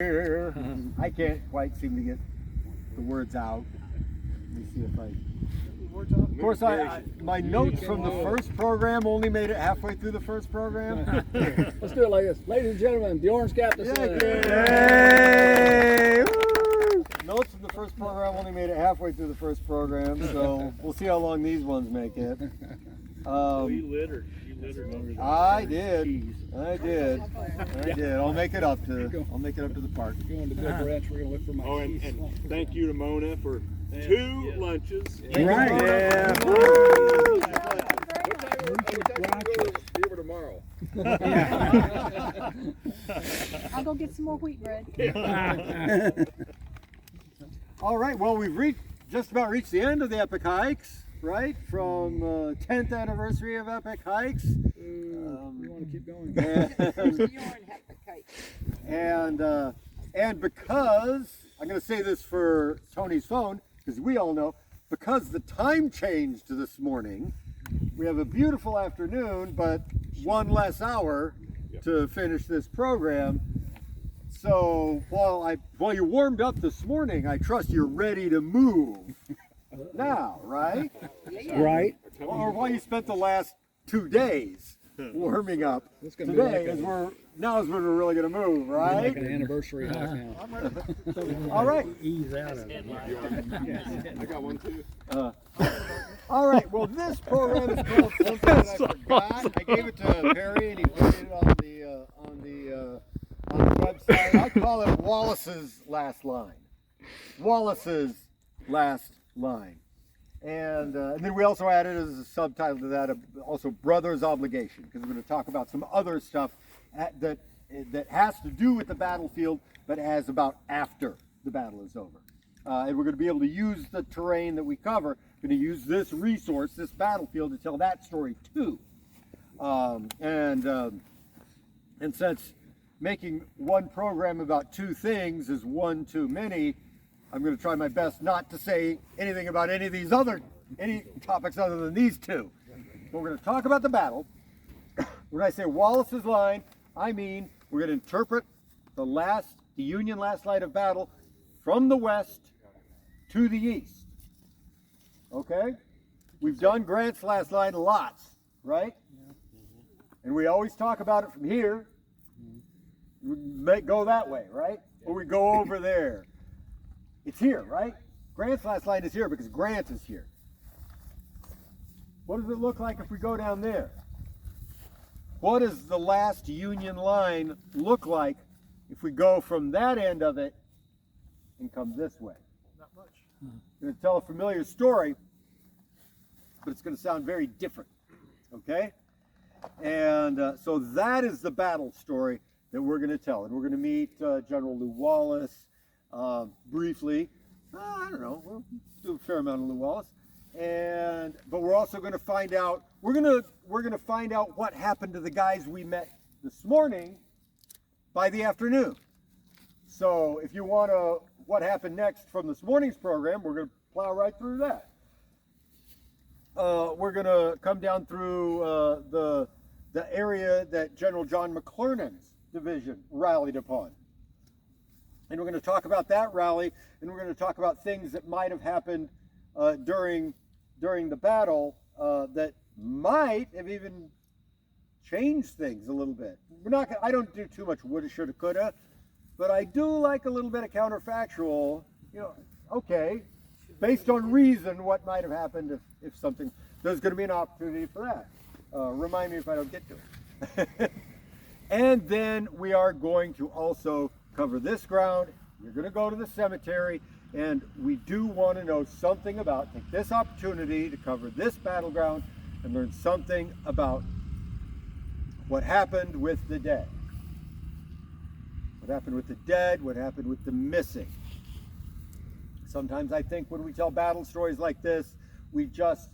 here. I can't quite seem to get the words out. Let me see if I. Of course, my notes from the first program only made it halfway through the first program. Let's do it like this. Ladies and gentlemen, Bjorn Skaptason. Yay! Notes from the first program only made it halfway through the first program, so we'll see how long these ones make it. You littered. I did. I'll make it up to the park. Going to Big Ranch, we're gonna look for my keys. And thank you to Mona for 2 lunches. Right. Yeah. Over tomorrow. I'll go get some more wheat bread. All right. Well, we've just about reached the end of the Epic Hikes, right? From 10th anniversary of Epic Hikes. We want to keep going. And because I'm going to say this for Tony's phone, because we all know, because the time changed this morning, we have a beautiful afternoon, but one less hour to finish this program. So while you warmed up this morning, I trust you're ready to move now, right? Right. Or while you spent the last 2 days warming up today, now is when we're really going to move, right? Like an anniversary hike now. All right. Ease out of it. I got one too. All right. Well, this program is called something that I forgot. I gave it to Perry, and he put it on the website. I call it Wallace's last line. Wallace's last line. And then we also added as a subtitle to that, also Brother's Obligation, because we're going to talk about some other stuff that has to do with the battlefield, but as about after the battle is over. And we're going to be able to use the terrain that we cover, going to use this resource, this battlefield, to tell that story too. And since making one program about 2 things is one too many, I'm going to try my best not to say anything about any topics other than these 2. But we're going to talk about the battle. When I say Wallace's line, I mean we're going to interpret the Union last line of battle from the west to the east. Okay? We've done Grant's last line lots, right? And we always talk about it from here. We go that way, right? Or we go over there. It's here, right? Grant's last line is here because Grant is here. What does it look like if we go down there? What does the last Union line look like if we go from that end of it and come this way? Not much. I'm going to tell a familiar story, but it's going to sound very different. Okay? And so that is the battle story that we're going to tell. And we're going to meet General Lew Wallace briefly. I don't know. We'll do a fair amount of Lew Wallace. But we're also going to find out. We're going to find out what happened to the guys we met this morning by the afternoon. So if you want to, what happened next from this morning's program, we're going to plow right through that. We're going to come down through the area that General John McClernand's division rallied upon. And we're going to talk about that rally, and we're going to talk about things that might have happened during the battle that might have even changed things a little bit. I don't do too much woulda, shoulda, coulda, but I do like a little bit of counterfactual. Okay, based on reason, what might have happened if something. There's going to be an opportunity for that. Remind me if I don't get to it. And then we are going to also cover this ground. You're going to go to the cemetery, and we do want to know something take this opportunity to cover this battleground and learn something about what happened with the dead. What happened with the dead, what happened with the missing. Sometimes I think when we tell battle stories like this, we just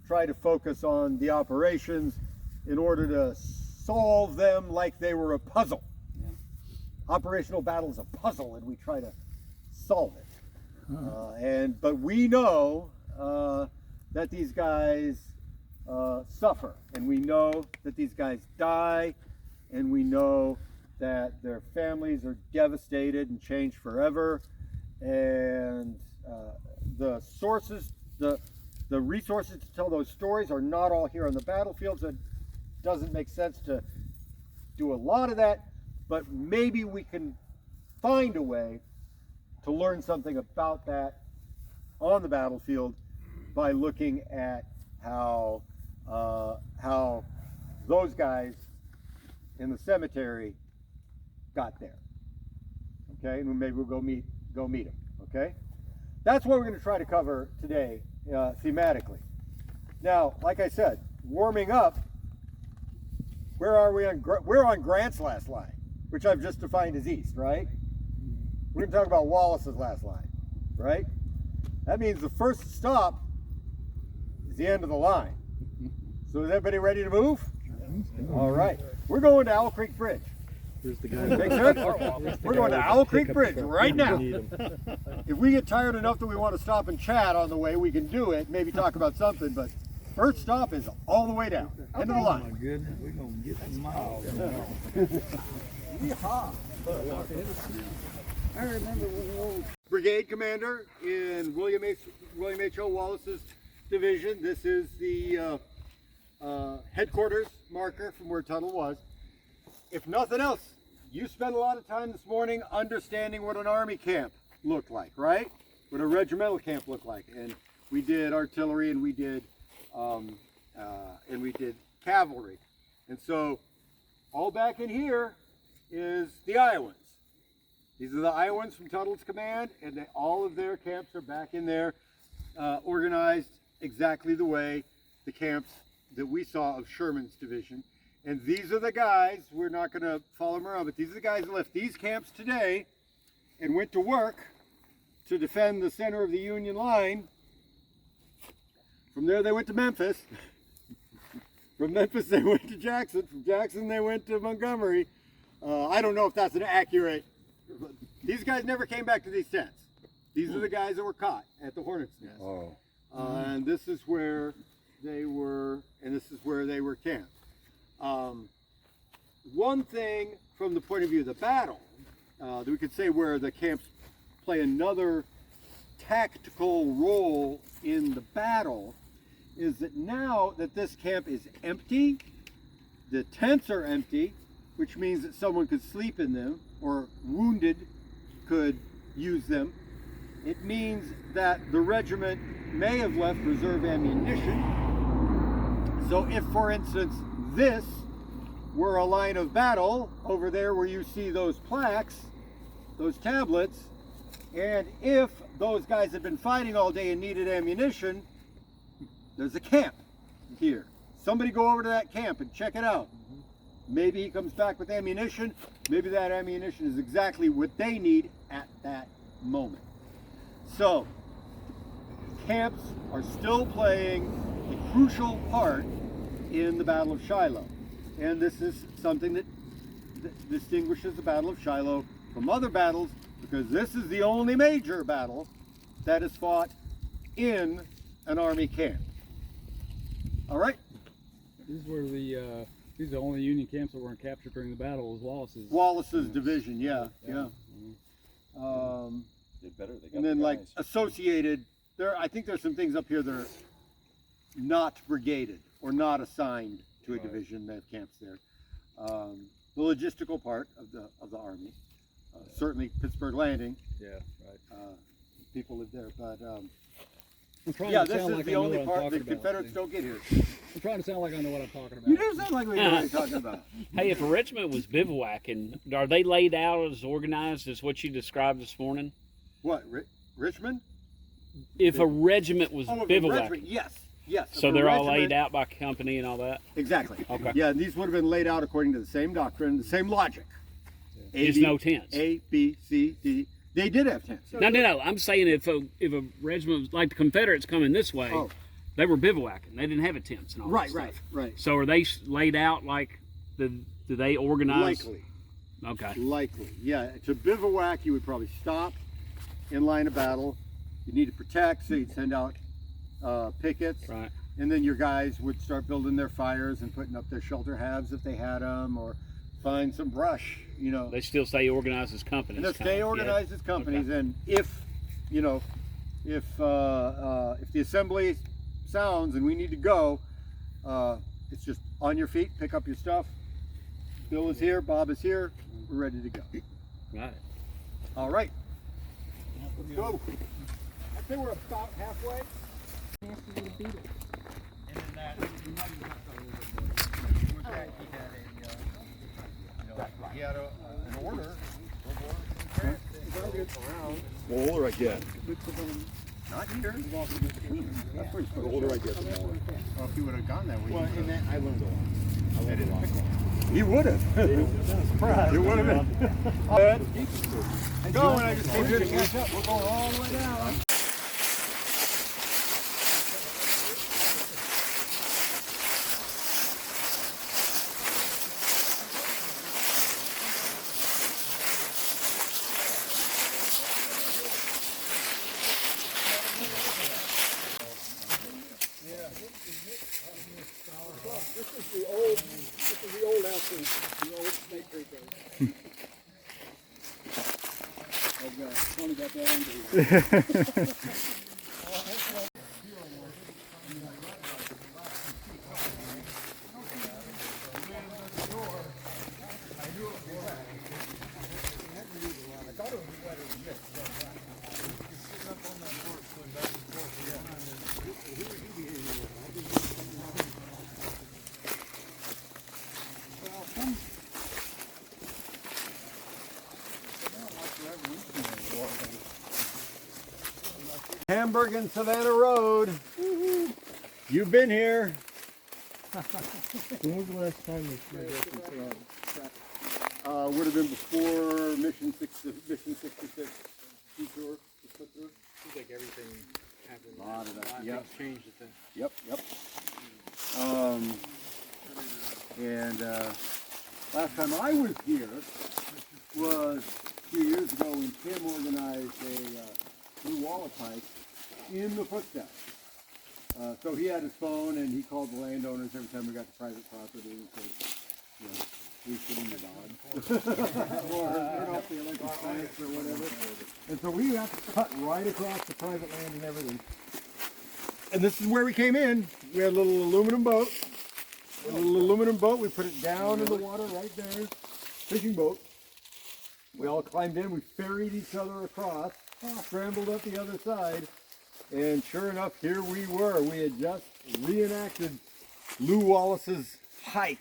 try to focus on the operations in order to solve them like they were a puzzle. Yeah. Operational battle is a puzzle, and we try to solve it. But we know that these guys suffer, and we know that these guys die, and we know that their families are devastated and changed forever, and the sources, the resources to tell those stories are not all here on the battlefield, so it doesn't make sense to do a lot of that, but maybe we can find a way to learn something about that on the battlefield by looking at how those guys in the cemetery got there. Okay, and maybe we'll go meet them. Okay, that's what we're going to try to cover today, thematically. Now, like I said, warming up. Where are we on? We're on Grant's last line, which I've just defined as east, right? We're going to talk about Wallace's last line, right? That means the first stop is the end of the line. So is everybody ready to move? All right. We're going to Owl Creek Bridge. Here's the guy. Make sense? We're going to Owl Creek Bridge right now. If we get tired enough that we want to stop and chat on the way, we can do it, maybe talk about something, but first stop is all the way down, end of the Oh my line. goodness, we're gonna get some miles. I remember when the old Brigade commander in William H. Wallace's division. This is the headquarters marker from where Tuttle was. If nothing else, you spent a lot of time this morning understanding what an army camp looked like, right? What a regimental camp looked like. And we did artillery, and we did cavalry. And so all back in here is the Iowans. These are the Iowans from Tuttle's command, and all of their camps are back in there, organized exactly the way the camps that we saw of Sherman's division. And these are the guys, we're not going to follow them around, but these are the guys that left these camps today and went to work to defend the center of the Union line. From there they went to Memphis. From Memphis they went to Jackson. From Jackson they went to Montgomery. I don't know if that's an accurate... These guys never came back to these tents. These are the guys that were caught at the Hornet's Nest. Oh. And this is where they were, and this is where they were camped. One thing from the point of view of the battle, that we could say where the camps play another tactical role in the battle, is that now that this camp is empty, the tents are empty, which means that someone could sleep in them, or wounded could use them. It means that the regiment may have left reserve ammunition. So if, for instance, this were a line of battle over there where you see those plaques, those tablets, and if those guys had been fighting all day and needed ammunition, there's a camp here. Somebody go over to that camp and check it out. Maybe he comes back with ammunition. Maybe that ammunition is exactly what they need at that moment. So, camps are still playing a crucial part in the Battle of Shiloh. And this is something that distinguishes the Battle of Shiloh from other battles, because this is the only major battle that is fought in an army camp. All right? These were the these are the only Union camps that weren't captured during the battle. Was Wallace's division, yeah. Did better. They got And then the like guys. associated, I think there's some things up here that are not brigaded or not assigned to a division that have camps there. The logistical part of the army, certainly Pittsburg Landing, Yeah, right. people live there, but I'm trying yeah, to this sound is like the I know only what I'm part the talking about. Confederates don't get here. I'm trying to sound like I know what I'm talking about. You do sound like we know what you're talking about. Hey, if a regiment was bivouacking, are they laid out as organized as what you described this morning? What, Richmond? If a regiment was Oh, a bivouacking, regiment, yes. Yes. so If a they're all regiment- laid out by company and all that? Exactly. Okay. Yeah, these would have been laid out according to the same doctrine, the same logic. A, Just B, no tents. A, B, C, D. They did have tents. No. I'm saying if a regiment was like the Confederates coming this way, Oh. they were bivouacking. They didn't have a tents and all Right, that right, stuff. right. So are they laid out like do they organize? Likely. Okay. Likely. Yeah, to bivouac, you would probably stop in line of battle. You need to protect, so you'd send out pickets. Right. And then your guys would start building their fires and putting up their shelter halves if they had them, or find some brush, you know. They still stay organized as companies. And they'll stay organized as companies, and if, you know, if the assembly sounds and we need to go, it's just on your feet, pick up your stuff. Bill is here, Bob is here, we're ready to go. Right. All right. Let's go. I think we're about halfway. He had an order. What older I get? Not here. The older I get, the more. Well, if you would have gone that way. Well, and then I learned a lot. I learned a lot. He would have. Surprise. It would have been. Go, and I just came here to catch up. We're going all the way down. This is the old house in the old Snake Creek Road. Oh God, Tony got that under here. Hamburg and Savannah Road. You've been here. When was the last time you were there? Would have been before Mission 66 detour. Seems like everything happened. A lot of that. Yep. Changed at that. Yep. And last time I was here was a few years ago when Tim organized a blue Wallace hike in the footsteps. So he had his phone and he called the landowners every time we got to private property and said, you know, please put in your dog. Or turn off the electric lights or whatever. And so we have to cut right across the private land and everything. And this is where we came in. We had a little aluminum boat. We put it down in the water right there. Fishing boat. We all climbed in. We ferried each other across. Scrambled up the other side. And sure enough, here we were. We had just reenacted Lew Wallace's hike.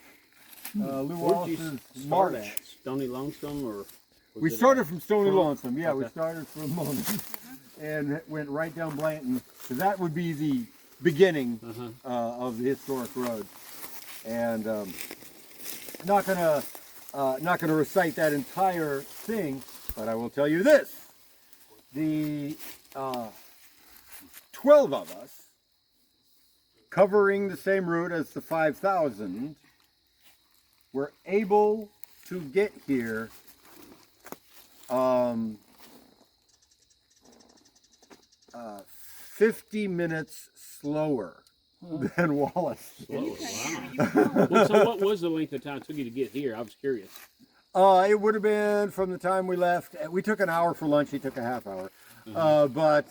Lew Wallace's march. Stony Lonesome, or We started from Stony Lonesome. Yeah, we started from Lonesome and went right down Blanton, because that would be the beginning of the historic road. And not gonna recite that entire thing, but I will tell you this: the 12 of us covering the same route as the 5,000 were able to get here 50 minutes slower than Wallace. Wow. So what was the length of time it took you to get here? I was curious. It would have been from the time we left. We took an hour for lunch. He took a half hour. But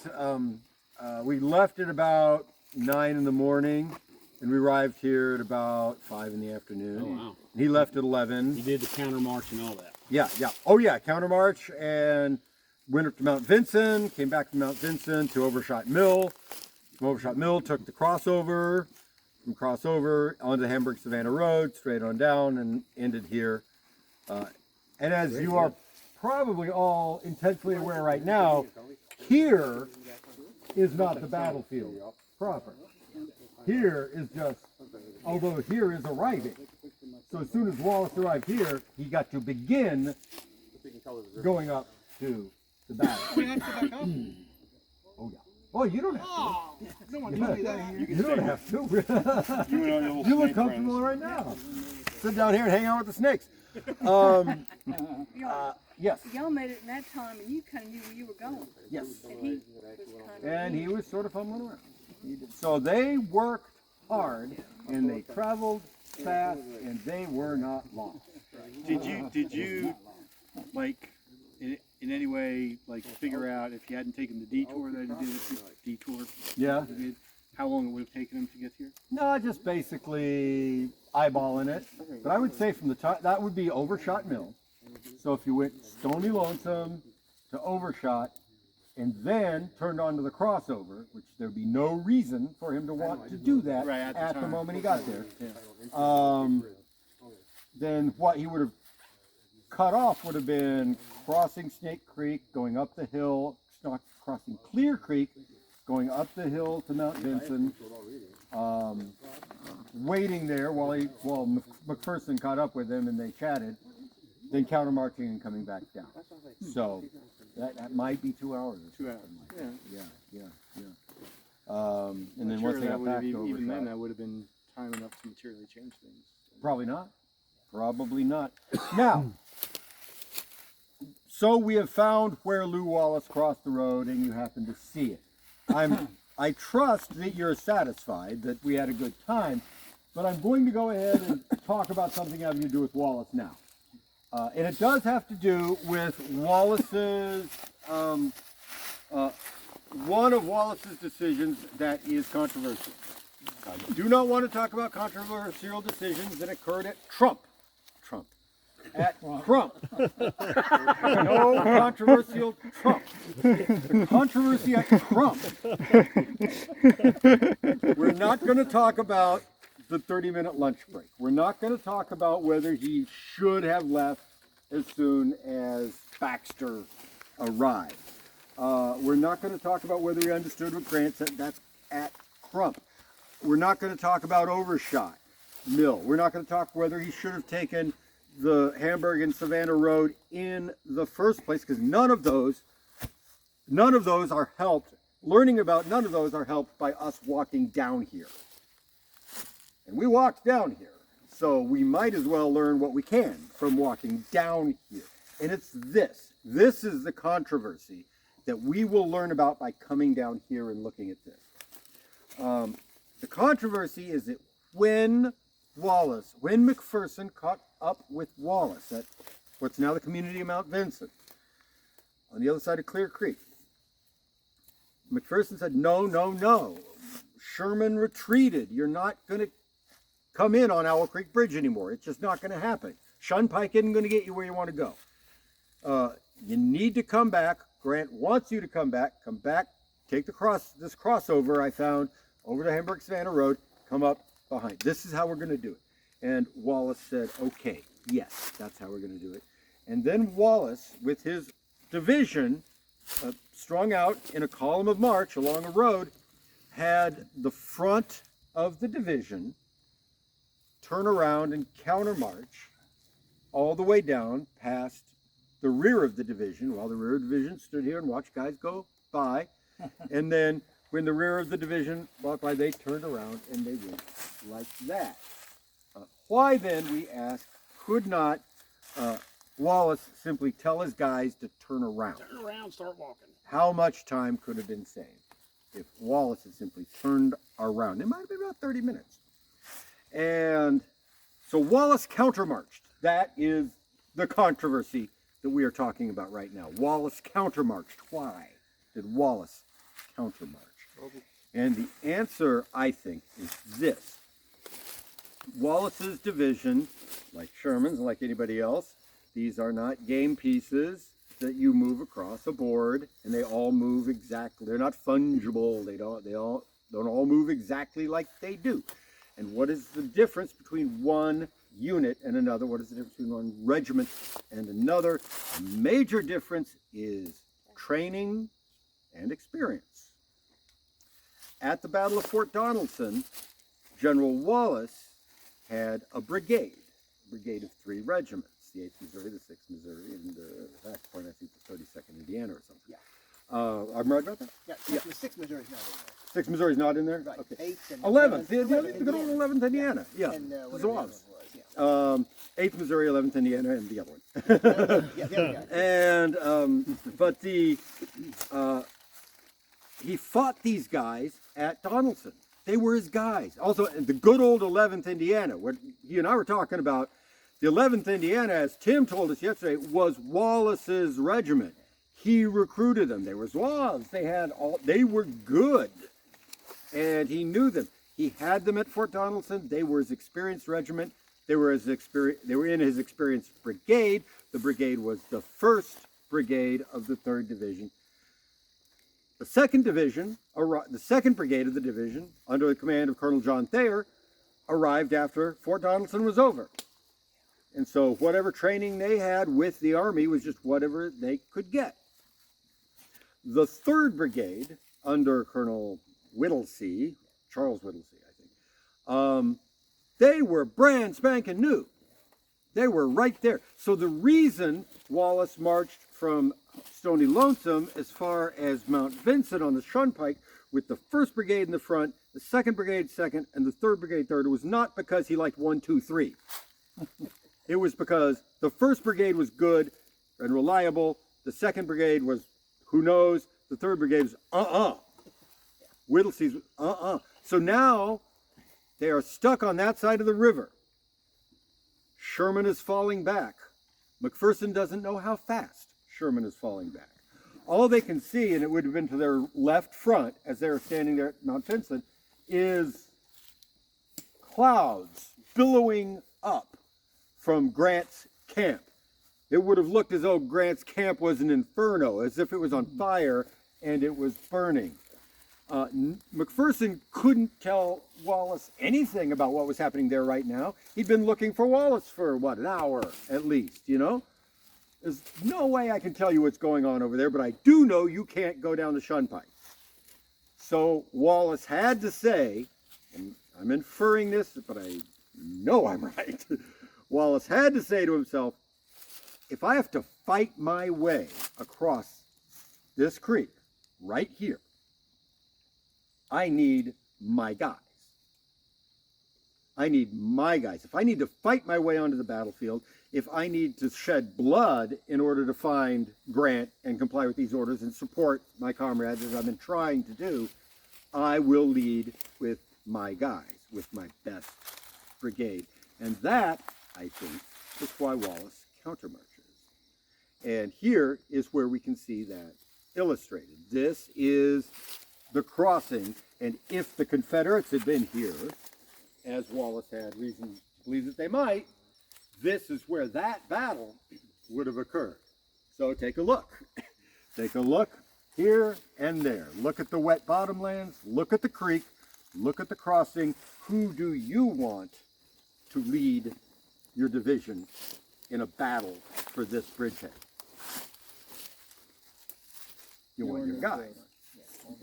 we left at about 9 in the morning, and we arrived here at about 5 in the afternoon. Oh, wow. He left at 11. You did the counter march and all that. Yeah. Oh, yeah, counter march, and went up to Mount Vincent, came back from Mount Vincent to Overshot Mill. From Overshot Mill, took the crossover. From crossover onto Hamburg Savannah Road, straight on down, and ended here. And as you are probably all intensely aware right now, here is not the battlefield proper. Here is just, although here is arriving. So as soon as Wallace arrived here, he got to begin going up to the battle. Oh yeah. Oh, you don't have to. You don't want to tell me that. You don't have to. You and all your little You look snake comfortable friends. right now. Sit down here and hang out with the snakes. Yes. Y'all made it in that time, and you kind of knew where you were going. Yes. And he was kind of. And he was sort of fumbling around. So they worked hard, and they traveled fast, and they were not lost. Did you like in any way like figure out if you hadn't taken the detour that you did, detour? Yeah. you did, how long it would have taken him to get here? No, just basically eyeballing it. But I would say from the top, that would be Overshot Mill. So if you went Stony Lonesome to Overshot and then turned onto the crossover, which there'd be no reason for him to want to do that Right, at the the time. moment he got there. Yeah. Then what he would have cut off would have been crossing Snake Creek, going up the hill, not crossing Clear Creek, going up the hill to Mount Vinson, waiting there while McPherson caught up with him and they chatted, then countermarching and coming back down. So that might be 2 hours. Or 2 hours. something like Yeah. Yeah. And then Sure, once they that got would have back to even then Overshot, that would have been time enough to materially change things. probably not. Probably not. Now, so we have found where Lew Wallace crossed the road, and you happen to see it. I trust that you're satisfied that we had a good time, but I'm going to go ahead and talk about something having to do with Wallace now. And it does have to do with Wallace's, one of Wallace's decisions that is controversial. I do not want to talk about controversial decisions that occurred at Trump. At Trump. No controversial Trump. The controversy at Trump. We're not going to talk about the 30-minute lunch break. We're not going to talk about whether he should have left as soon as Baxter arrived. We're not going to talk about whether he understood what Grant said. That's at Trump. We're not going to talk about Overshot Mill. We're not going to talk whether he should have taken the Hamburg and Savannah Road in the first place, because none of those are helped. Learning about none of those are helped by us walking down here. And we walked down here, so we might as well learn what we can from walking down here. And it's this. This is the controversy that we will learn about by coming down here and looking at this. The controversy is that when McPherson caught up with Wallace at what's now the community of Mount Vincent, on the other side of Clear Creek, McPherson said, no. Sherman retreated. You're not going to come in on Owl Creek Bridge anymore. It's just not going to happen. Shunpike isn't going to get you where you want to go. You need to come back. Grant wants you to come back, take this crossover I found over to Hamburg-Savannah Road, come up behind. This is how we're going to do it. And Wallace said, okay, yes, that's how we're going to do it. And then Wallace, with his division strung out in a column of march along a road, had the front of the division turn around and countermarch all the way down past the rear of the division, while the rear of the division stood here and watched guys go by. And then when the rear of the division walked by, they turned around and they went like that. Why then, we ask, could not Wallace simply tell his guys to turn around? Turn around, start walking. How much time could have been saved if Wallace had simply turned around? It might have been about 30 minutes. And so Wallace countermarched. That is the controversy that we are talking about right now. Wallace countermarched. Why did Wallace countermarch? And the answer, I think, is this. Wallace's division, like Sherman's, like anybody else, these are not game pieces that you move across a board and they all move exactly. They're not fungible. They don't all move exactly like they do. And what is the difference between one unit and another? What is the difference between one regiment and another? A major difference is training and experience. At the Battle of Fort Donelson, General Wallace had a brigade of 3 regiments, the 8th Missouri, the 6th Missouri, and at that point I think the 32nd Indiana or something. Yeah. I'm right about that? Yeah, Yeah. the 6th Missouri's not in 6th Missouri's not in there? there. Right. Okay. 8th and 11th, the 11th good old 11th Indiana. Yeah, And this is whatever the Wallace. other was, 8th Missouri, 11th Indiana, and the other one. yeah. Yeah, there we go. And but he fought these guys at Donelson. They were his guys. Also, the good old 11th Indiana. What you and I were talking about, The 11th Indiana, as Tim told us yesterday, was Wallace's regiment. He recruited them. They were Zouaves. They were good. And he knew them. He had them at Fort Donelson. They were his experienced regiment. They were in his experienced brigade. The brigade was the 1st Brigade of the 3rd Division. The 2nd Division, the 2nd Brigade of the division, under the command of Colonel John Thayer, arrived after Fort Donelson was over. And so whatever training they had with the Army was just whatever they could get. The 3rd Brigade, under Colonel Whittlesey, Charles Whittlesey, I think, they were brand spanking new. They were right there. So the reason Wallace marched from Stony Lonesome as far as Mount Vincent on the Shunpike with the 1st Brigade in the front, the 2nd Brigade 2nd, and the 3rd Brigade 3rd, was not because he liked 1, 2, 3. It was because the 1st Brigade was good and reliable. The 2nd Brigade was, who knows? The 3rd Brigade was, Whittlesey's, So now they are stuck on that side of the river. Sherman is falling back. McPherson doesn't know how fast Sherman is falling back. All they can see, and it would have been to their left front as they were standing there at Mount Vincent, is clouds billowing up from Grant's camp. It would have looked as though Grant's camp was an inferno, as if it was on fire and it was burning. McPherson couldn't tell Wallace anything about what was happening there right now. He'd been looking for Wallace for, an hour at least, you know? There's no way I can tell you what's going on over there, but I do know you can't go down the Shunpike. So Wallace had to say, and I'm inferring this, but I know I'm right. Wallace had to say to himself, if I have to fight my way across this creek right here, I need my guys. I need my guys. If I need to fight my way onto the battlefield, if I need to shed blood in order to find Grant and comply with these orders and support my comrades as I've been trying to do, I will lead with my guys, with my best brigade. And that, I think, is why Wallace countermarches. And here is where we can see that illustrated. This is the crossing, and if the Confederates had been here, as Wallace had reason to believe that they might, this is where that battle would have occurred. So take a look. Take a look here and there. Look at the wet bottomlands, look at the creek, look at the crossing. Who do you want to lead your division in a battle for this bridgehead? You want your guys. I was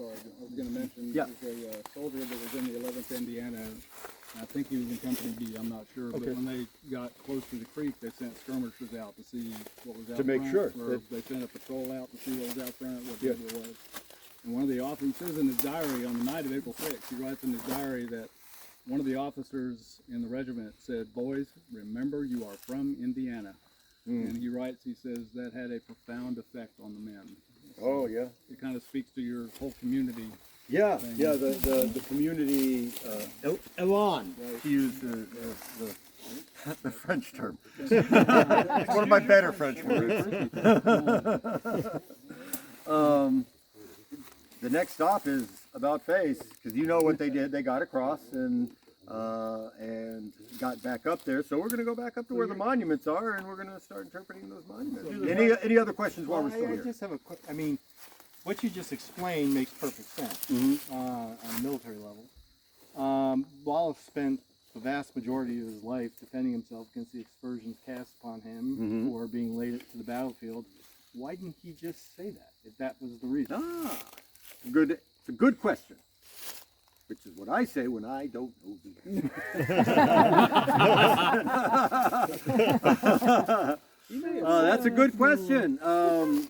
going to mention Yeah. there's a soldier that was in the 11th Indiana. I think he was in Company B, I'm not sure. But Okay. when they got close to the creek, they sent skirmishers out to see what was out To make front, sure or that- they sent a patrol out to see what was out front, what Yeah. it was. And one of the officers in his diary on the night of April 6th, he writes in his diary that one of the officers in the regiment said, "Boys, remember you are from Indiana." And he writes, he says, that had a profound effect on the men. Oh, yeah. It kind of speaks to your whole community. Yeah, thing. yeah, the community, elan, to use the French term. One of my better French words. The next stop is about face, because you know what they did. They got across and got back up there. So we're going to go back up to where the monuments are, and we're going to start interpreting those monuments. Any other questions while we're still I here? just have a quick, I mean, what you just explained makes perfect sense on a military level. Wallace spent the vast majority of his life defending himself against the aspersions cast upon him for being late to the battlefield. Why didn't he just say that, if that was the reason? It's a good question. Which is what I say when I don't know the answer. That's a good question.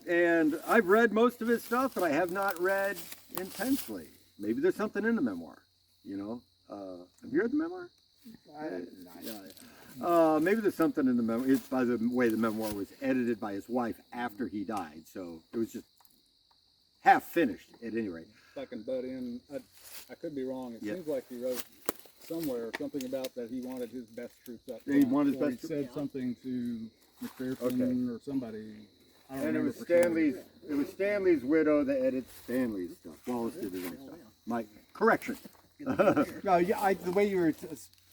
And I've read most of his stuff, but I have not read intensely. Maybe there's something in the memoir, you know. Have you read the memoir? Maybe there's something in the memoir. It's by the way the memoir was edited by his wife after he died, so it was just half finished at any rate. If I can butt in, I could be wrong. It Yeah. seems like he wrote somewhere something about that he wanted his best troops up. He front, wanted his or best he said something to McPherson Okay. or somebody. I don't And it remember was for sure. Stanley's widow that edited Stanley's stuff. Wallace did his own stuff. Mike, correction. No, yeah, the way you were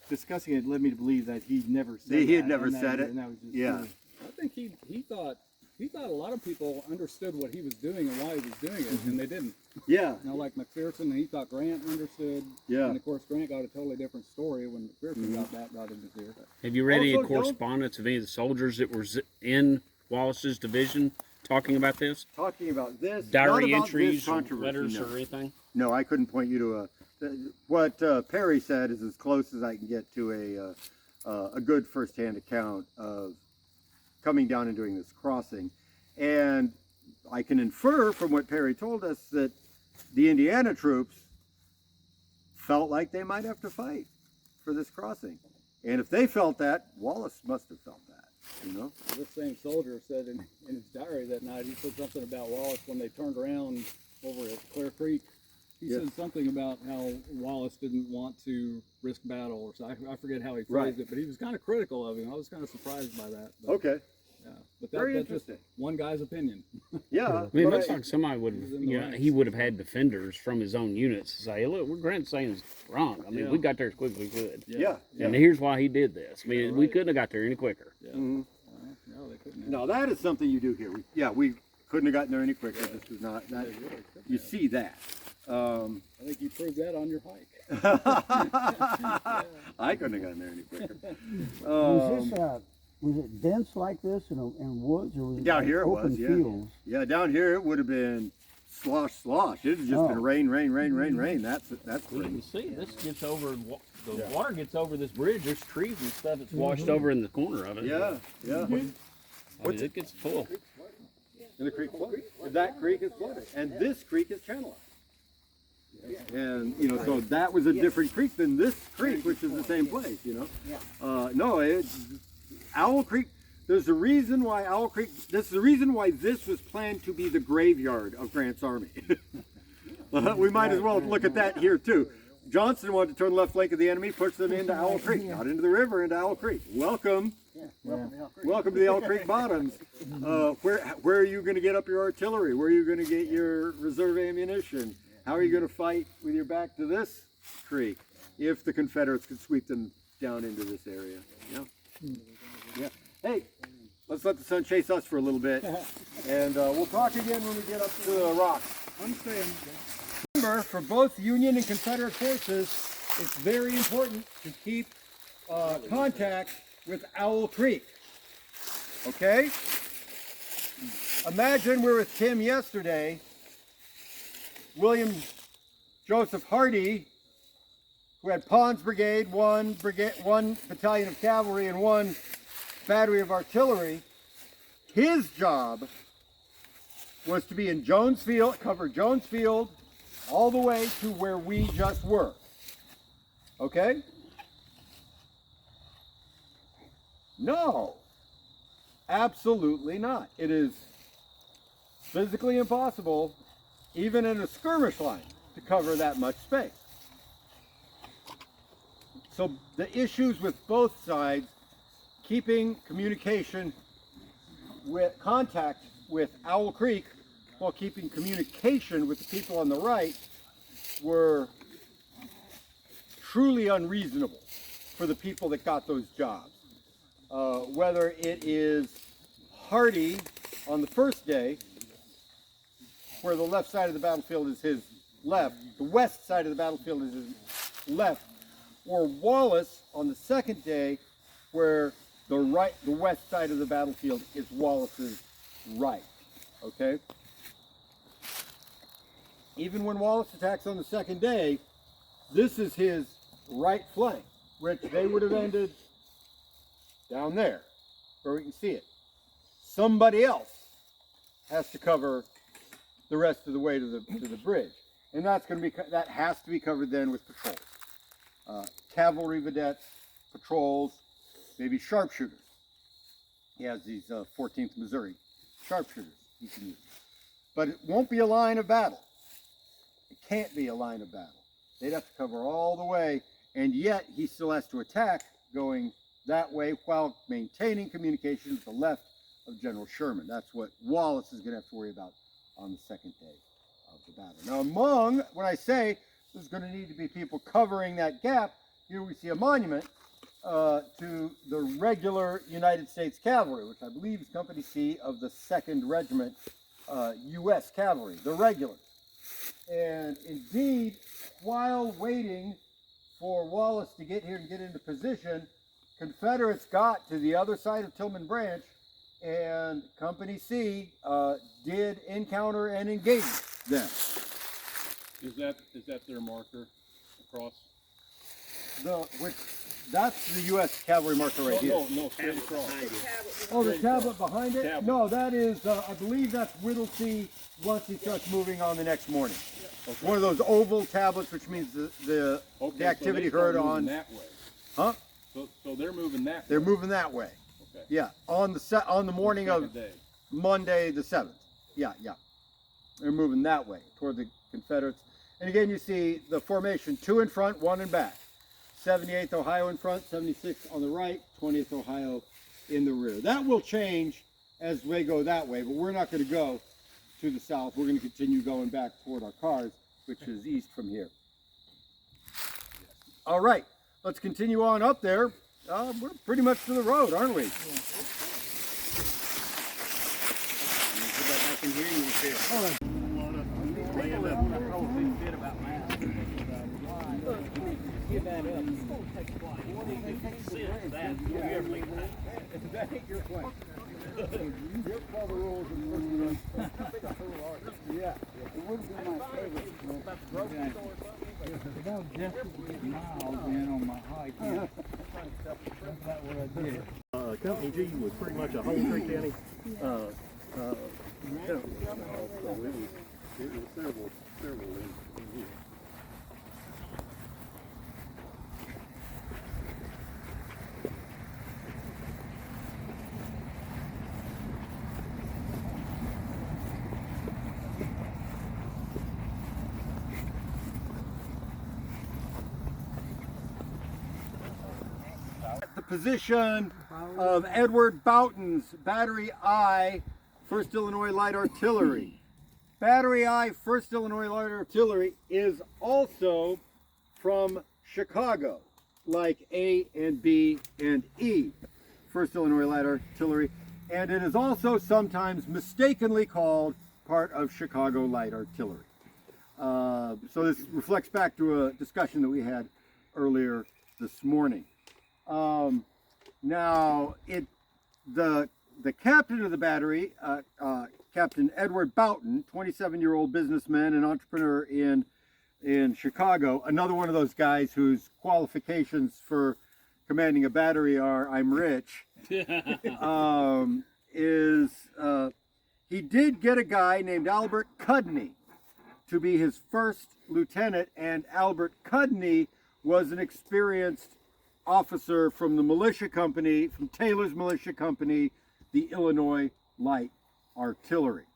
discussing it led me to believe that he never said He had that, never and that said was- it. and that was just, Yeah. I think he thought a lot of people understood what he was doing and why he was doing it, and they didn't. Yeah, You know, like McPherson, he thought Grant understood. Yeah. And of course, Grant got a totally different story when McPherson got into here. Have you read any Also, don't- correspondence of any of the soldiers that were in Wallace's division talking about this? talking about this. not Diary about entries, this or controversy, letters, no. or anything? No, I couldn't point you to what Perry said is as close as I can get to a good firsthand account of coming down and doing this crossing. And I can infer from what Perry told us that the Indiana troops felt like they might have to fight for this crossing. And if they felt that, Wallace must have felt that, you know? This same soldier said in his diary that night, he said something about Wallace when they turned around over at Clear Creek. He Yeah. said something about how Wallace didn't want to risk battle, or so I forget how he phrased Right. it, but he was kind of critical of him. I was kind of surprised by that. But, Okay, yeah. But very that's just interesting. one guy's opinion. Yeah. I mean, it but looks like somebody would He have, was in the you know, ranks. he would have had defenders from his own units to say, hey, look, we're Grant's saying is wrong. I mean, Yeah. we got there as quick as we could. yeah. And here's why he did this. I mean, Yeah, we right. couldn't have got there any quicker. Yeah. Mhm. No, they couldn't. have. No, that is something you do here. We couldn't have gotten there any quicker. This was not that. They really couldn't You have. see that. I think you proved that on your hike. I couldn't have gotten there any quicker. Was it dense like this in woods, or was it Down like here it open was, yeah. fields? Yeah, down here it would have been slosh. It had just been Oh. rain. That's You pretty. can see this gets over, the water gets over this bridge. There's trees and stuff that's washed over in the corner of it. Yeah. I mean, it gets full. And the creek flooded. That creek is flooded, and this creek is channelized. And so that was a different creek than this creek, which is the same place. No, Owl Creek. There's a reason why Owl Creek. This is the reason why this was planned to be the graveyard of Grant's army. We might as well look at that here too. Johnston wanted to turn the left flank of the enemy, push them into Owl Creek, not into the river, into Owl Creek. Welcome to the Owl Creek bottoms. Where are you going to get up your artillery? Where are you going to get your reserve ammunition? How are you going to fight with your back to this creek if the Confederates could sweep them down into this area? Yeah. Hey, let's let the sun chase us for a little bit, and we'll talk again when we get up to the rocks. I'm saying. Remember, for both Union and Confederate forces, it's very important to keep contact with Owl Creek. Okay? Imagine we were with Tim yesterday. William Joseph Hardy, who had Pond's brigade, one battalion of cavalry, and one battery of artillery. His job was to be in Jones Field, cover Jones Field, all the way to where we just were. Okay? No, absolutely not. It is physically impossible, even in a skirmish line, to cover that much space. So the issues with both sides, keeping communication with contact with Owl Creek while keeping communication with the people on the right, were truly unreasonable for the people that got those jobs. Whether it is Hardy on the first day, where the left side of the battlefield is his left, the west side of the battlefield is his left, or Wallace on the second day, where the west side of the battlefield is Wallace's right. Okay? Even when Wallace attacks on the second day, this is his right flank, which they would have ended down there, where we can see it. Somebody else has to cover the rest of the way to the bridge, and that has to be covered then with patrols, cavalry vedettes, patrols, maybe sharpshooters. He has these 14th Missouri sharpshooters he can use, but it won't be a line of battle. It can't be a line of battle. They'd have to cover all the way and yet he still has to attack going that way while maintaining communication with the left of General Sherman. That's what Wallace is going to have to worry about on the second day of the battle. Now, when I say there's going to need to be people covering that gap, here we see a monument to the regular United States Cavalry, which I believe is Company C of the 2nd Regiment U.S. Cavalry, the regulars. And indeed, while waiting for Wallace to get here and get into position, Confederates got to the other side of Tillman Branch, and Company C did encounter and engage them. Is that their marker across? That's the U.S. Cavalry marker right here. No, straight across. Oh, the tablet behind it? Tablet. No, that is, I believe that's Whittlesey once he starts moving on the next morning. Okay. One of those oval tablets, which means the activity heard on. That way. Huh? So they're moving that way. They're moving that way. Okay. Yeah, on the morning of Second day. Monday the 7th. Yeah. They're moving that way toward the Confederates. And again, you see the formation, 2 in front, 1 in back. 78th Ohio in front, 76th on the right, 20th Ohio in the rear. That will change as they go that way, but we're not going to go to the south. We're going to continue going back toward our cars, which is east from here. All right, let's continue on up there. We're pretty much to the road, aren't we? That ain't your point. You're follow the rules and work yeah. It wouldn't be my favorite. About just miles in on my hike. That's about what I did. Company G was pretty much a whole Creek County. It was several in here. The position of Edward Boughton's Battery I, 1st Illinois Light Artillery. Battery I, 1st Illinois Light Artillery is also from Chicago, like A and B and E, 1st Illinois Light Artillery, and it is also sometimes mistakenly called part of Chicago Light Artillery. So this reflects back to a discussion that we had earlier this morning. Now, the captain of the battery, Captain Edward Boughton, 27-year-old businessman and entrepreneur in Chicago, another one of those guys whose qualifications for commanding a battery are "I'm rich," he did get a guy named Albert Cudney to be his first lieutenant, and Albert Cudney was an experienced officer from the militia company, from Taylor's militia company, the Illinois Light Artillery.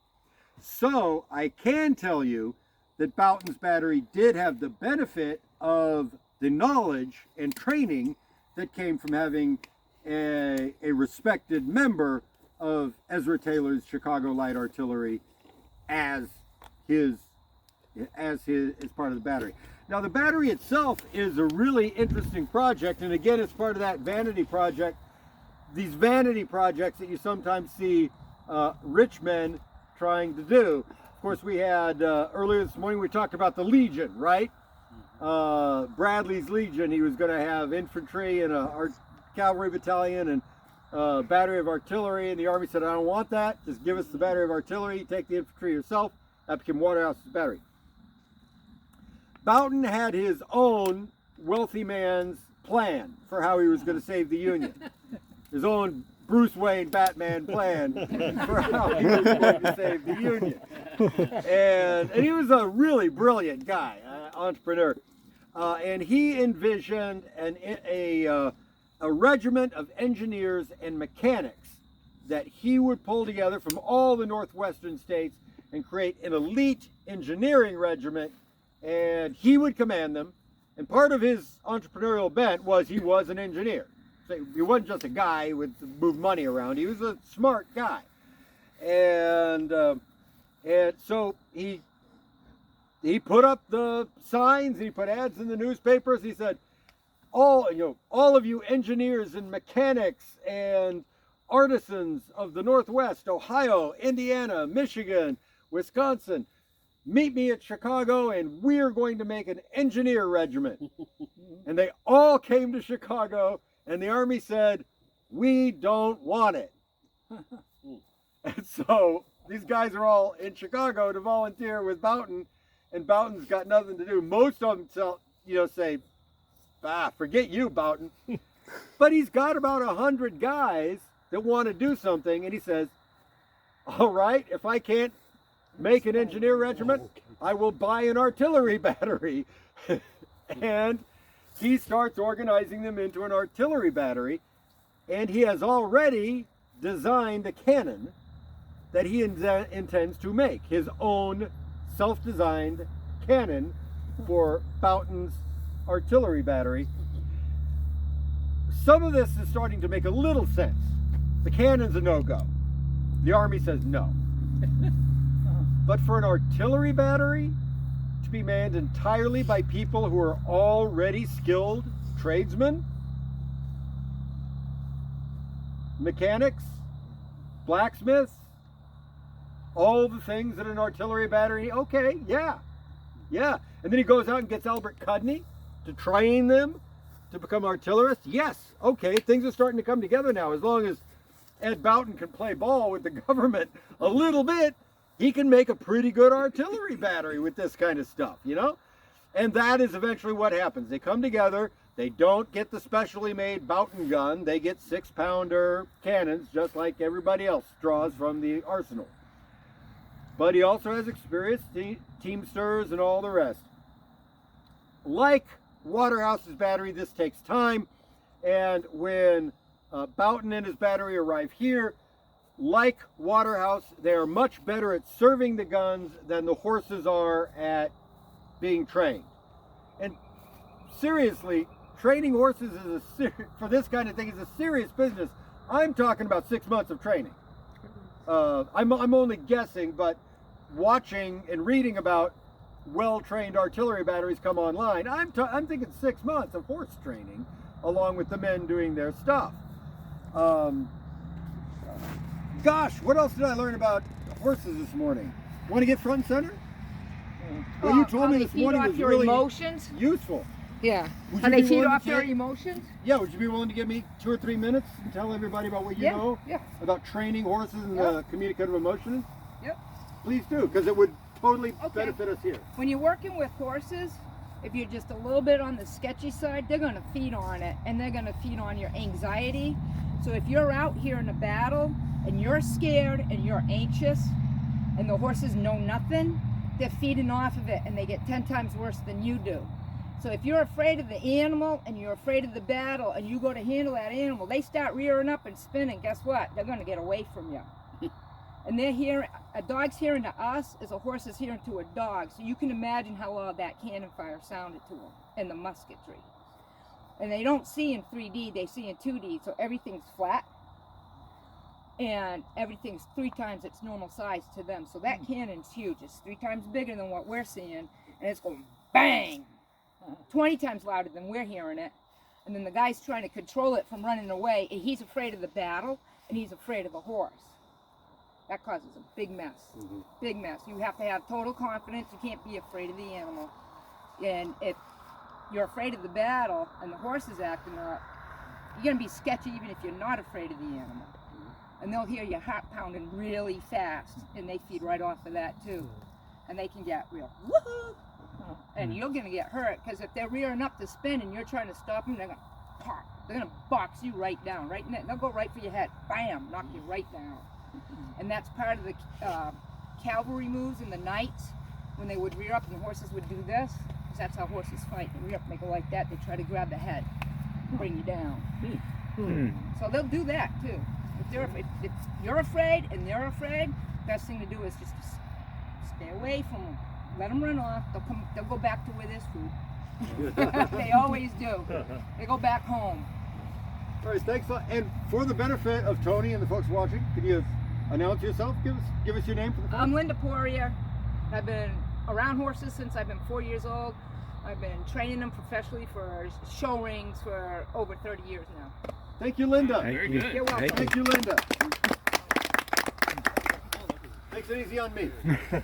So I can tell you that Boughton's battery did have the benefit of the knowledge and training that came from having a respected member of Ezra Taylor's Chicago Light Artillery as part of the battery. Now, the battery itself is a really interesting project, and again, it's part of that vanity project. These vanity projects that you sometimes see rich men trying to do. Of course, we had earlier this morning, we talked about the Legion, right? Bradley's Legion. He was going to have infantry and a cavalry battalion and a battery of artillery, and the Army said, "I don't want that. Just give us the battery of artillery. Take the infantry yourself." That became Waterhouse's battery. Boughton had his own wealthy man's plan for how he was going to save the Union. His own Bruce Wayne Batman plan for how he was going to save the Union. And he was a really brilliant guy, entrepreneur. And he envisioned a regiment of engineers and mechanics that he would pull together from all the northwestern states and create an elite engineering regiment, and he would command them, And part of his entrepreneurial bent was he was an engineer. So he wasn't just a guy who moved money around. He was a smart guy. And so he put up the signs, he put ads in the newspapers. He said, all of you engineers and mechanics and artisans of the Northwest, Ohio, Indiana, Michigan, Wisconsin, meet me at Chicago and we're going to make an engineer regiment. And they all came to Chicago and the Army said, we don't want it. And so these guys are all in Chicago to volunteer with Boughton, and Boughton's got nothing to do. Most of them say, forget you, Boughton. But he's got about 100 guys that want to do something, and he says, all right, if I can't make an engineer regiment, I will buy an artillery battery. And he starts organizing them into an artillery battery, and he has already designed a cannon that he intends to make, his own self-designed cannon for Boughton's artillery battery. Some of this is starting to make a little sense. The cannon's a no-go. The Army says no. But for an artillery battery to be manned entirely by people who are already skilled tradesmen, mechanics, blacksmiths, all the things that an artillery battery, okay, yeah. And then he goes out and gets Albert Cudney to train them to become artillerists. Yes, okay, things are starting to come together now. As long as Ed Boughton can play ball with the government a little bit, he can make a pretty good artillery battery with this kind of stuff, And that is eventually what happens. They come together, they don't get the specially made Boughton gun, they get 6-pounder cannons, just like everybody else draws from the arsenal. But he also has experienced teamsters and all the rest. Like Waterhouse's battery, this takes time, and when Boughton and his battery arrive here, like Waterhouse, they are much better at serving the guns than the horses are at being trained. And seriously, training horses for this kind of thing is a serious business. I'm talking about 6 months of training. I'm only guessing, but watching and reading about well-trained artillery batteries come online, I'm thinking 6 months of horse training, along with the men doing their stuff. Gosh, what else did I learn about horses this morning? Want to get front and center? Well, you told me this morning was really emotions. useful. Yeah. Would How you they be feed willing off to their take- emotions? Yeah, would you be willing to give me 2 or 3 minutes and tell everybody about what you know about training horses and the communicative emotions? Yep. Please do, because it would totally Okay. benefit us here. When you're working with horses, if you're just a little bit on the sketchy side, they're going to feed on it, and they're going to feed on your anxiety. So if you're out here in a battle and you're scared and you're anxious and the horses know nothing, they're feeding off of it and they get 10 times worse than you do. So if you're afraid of the animal and you're afraid of the battle and you go to handle that animal, they start rearing up and spinning. Guess what? They're going to get away from you. And they're hearing, a dog's hearing to us as a horse is hearing to a dog. So you can imagine how loud that cannon fire sounded to them and the musketry. And they don't see in 3D, they see in 2D, so everything's flat. And everything's 3 times its normal size to them. So that cannon's huge. It's 3 times bigger than what we're seeing. And it's going bang! 20 times louder than we're hearing it. And then the guy's trying to control it from running away. And he's afraid of the battle, and he's afraid of the horse. That causes a big mess. Big mess. You have to have total confidence. You can't be afraid of the animal. And if you're afraid of the battle and the horse is acting up, you're going to be sketchy even if you're not afraid of the animal. And they'll hear your heart pounding really fast, and they feed right off of that too. And they can get real woohoo! And you're going to get hurt, because if they're rearing up to spin and you're trying to stop them, they're going to pop. They're going to box you right down, right in it. They'll go right for your head, bam, knock you right down. And that's part of the cavalry moves in the night, when they would rear up and the horses would do this, because that's how horses fight. They rear up and they go like that, they try to grab the head, bring you down. So they'll do that too. If you're afraid and they're afraid, best thing to do is just stay away from them. Let them run off. They'll go back to where there's food. They always do. They go back home. All right, thanks. And for the benefit of Tony and the folks watching, could you announce yourself? Give us your name for the folks. I'm Linda Poirier. I've been around horses since I've been 4 years old. I've been training them professionally for show rings for over 30 years now. Thank you, Linda. Very good. You're welcome. Thank you, Linda. Makes it easy on me.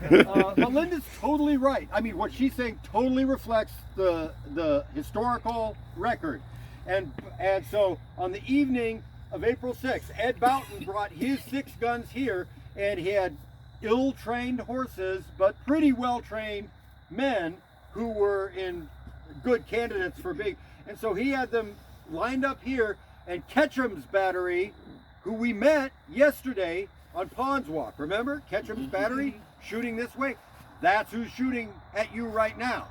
But Linda's totally right. I mean, what she's saying totally reflects the historical record. And so on the evening of April 6th, Ed Boughton brought his 6 guns here, and he had ill-trained horses, but pretty well-trained men who were in good candidates for big. And so he had them lined up here, and Ketchum's battery, who we met yesterday on Ponds Walk, remember? Ketchum's battery shooting this way. That's who's shooting at you right now.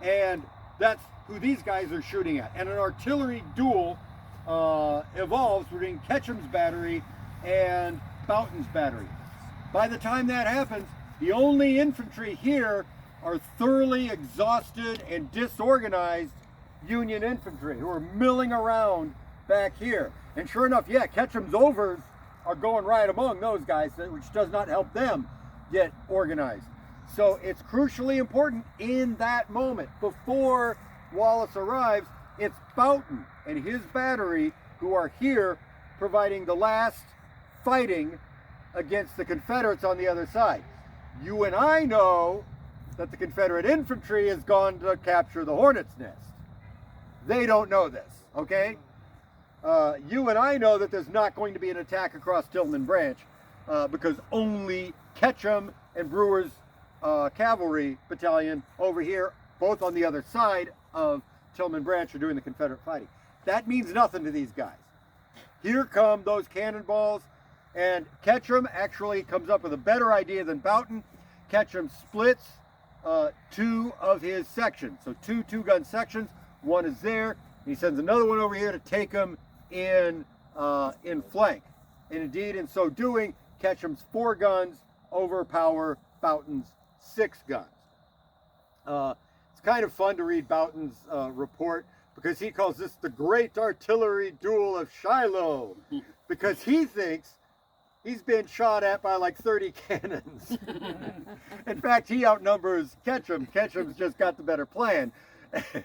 And that's who these guys are shooting at. And an artillery duel evolves between Ketchum's battery and Boughton's battery. By the time that happens, the only infantry here are thoroughly exhausted and disorganized Union infantry who are milling around back here. And sure enough, yeah, Ketchum's overs are going right among those guys, which does not help them get organized. So it's crucially important in that moment, before Wallace arrives, it's Boughton and his battery who are here providing the last fighting against the Confederates on the other side. You and I know that the Confederate infantry has gone to capture the Hornet's Nest. They don't know this, okay? You and I know that there's not going to be an attack across Tillman Branch because only Ketchum and Brewer's cavalry battalion over here, both on the other side of Tillman Branch, are doing the Confederate fighting. That means nothing to these guys. Here come those cannonballs, and Ketchum actually comes up with a better idea than Boughton. Ketchum splits 2 of his sections, so 2 two-gun sections. One is there. He sends another one over here to take them in flank. And indeed, in so doing, Ketchum's 4 guns overpower Boughton's 6 guns. It's kind of fun to read Boughton's report because he calls this the Great Artillery Duel of Shiloh, because he thinks he's been shot at by like 30 cannons. In fact, he outnumbers Ketchum. Ketchum's just got the better plan.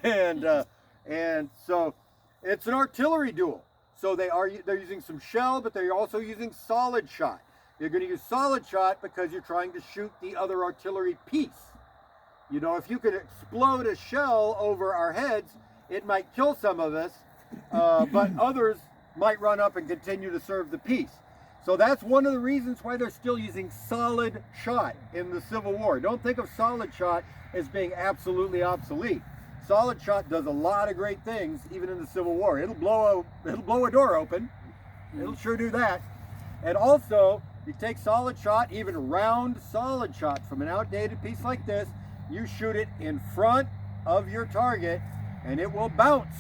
And so it's an artillery duel. So they're using some shell, but they're also using solid shot. You're going to use solid shot because you're trying to shoot the other artillery piece. You know, if you could explode a shell over our heads, it might kill some of us, but others might run up and continue to serve the piece. So that's one of the reasons why they're still using solid shot in the Civil War. Don't think of solid shot as being absolutely obsolete. Solid shot does a lot of great things, even in the Civil War. It'll blow a door open. It'll sure do that. And also, you take solid shot, even round solid shot from an outdated piece like this, you shoot it in front of your target, and it will bounce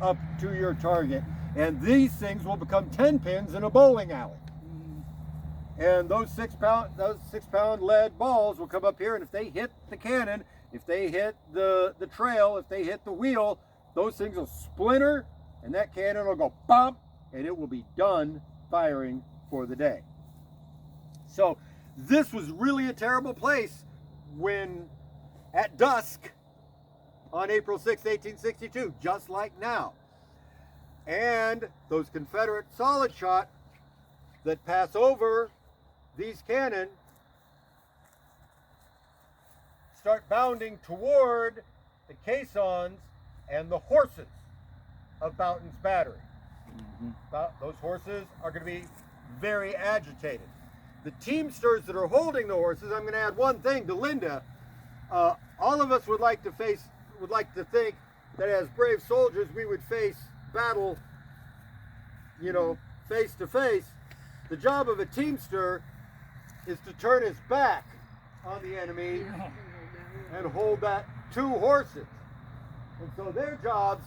up to your target. And these things will become 10 pins in a bowling alley. And those 6 pound lead balls will come up here, and if they hit the cannon, if they hit the trail, if they hit the wheel, those things will splinter, and that cannon will go bump, and it will be done firing for the day. So this was really a terrible place when, at dusk on April 6, 1862, just like now. And those Confederate solid shot that pass over these cannon start bounding toward the caissons and the horses of Boughton's battery. Those horses are going to be very agitated. The teamsters that are holding the horses, I'm going to add one thing to Linda. All of us would like to think that as brave soldiers we would face battle, face to face. The job of a teamster is to turn his back on the enemy and hold that 2 horses. And so their jobs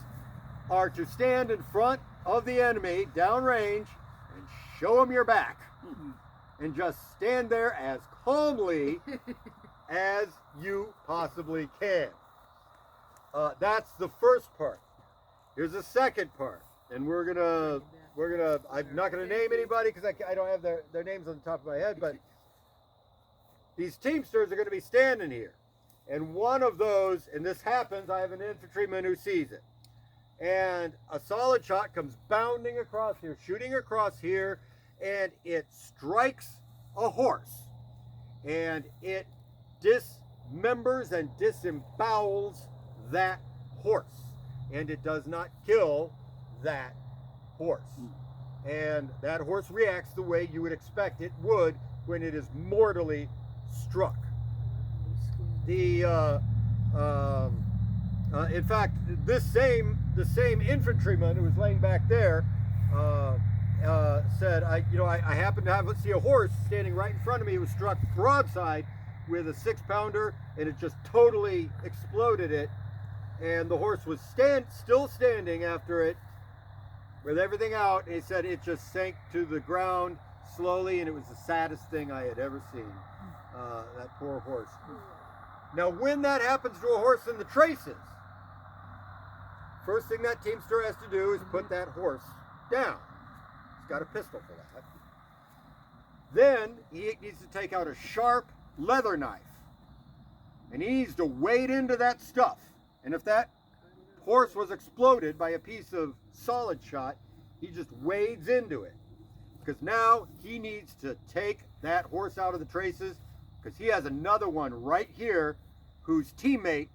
are to stand in front of the enemy downrange and show them your back. And just stand there as calmly as you possibly can. That's the first part. Here's the second part, and I'm not gonna name anybody because I don't have their names on the top of my head, but these Teamsters are gonna be standing here. And one of those, and this happens, I have an infantryman who sees it. And a solid shot comes bounding across here, shooting across here, and it strikes a horse. And it dismembers and disembowels that horse. And it does not kill that horse. And that horse reacts the way you would expect it would when it is mortally struck. In fact, the same infantryman who was laying back there said, I happened to see a horse standing right in front of me. He was struck broadside with a 6-pounder, and it just totally exploded it. And the horse was still standing after it, with everything out. And he said it just sank to the ground slowly, and it was the saddest thing I had ever seen. That poor horse. Now, when that happens to a horse in the traces, first thing that teamster has to do is put that horse down. He's got a pistol for that. Then he needs to take out a sharp leather knife, and he needs to wade into that stuff. And if that horse was exploded by a piece of solid shot, he just wades into it, because now he needs to take that horse out of the traces, because he has another one right here whose teammate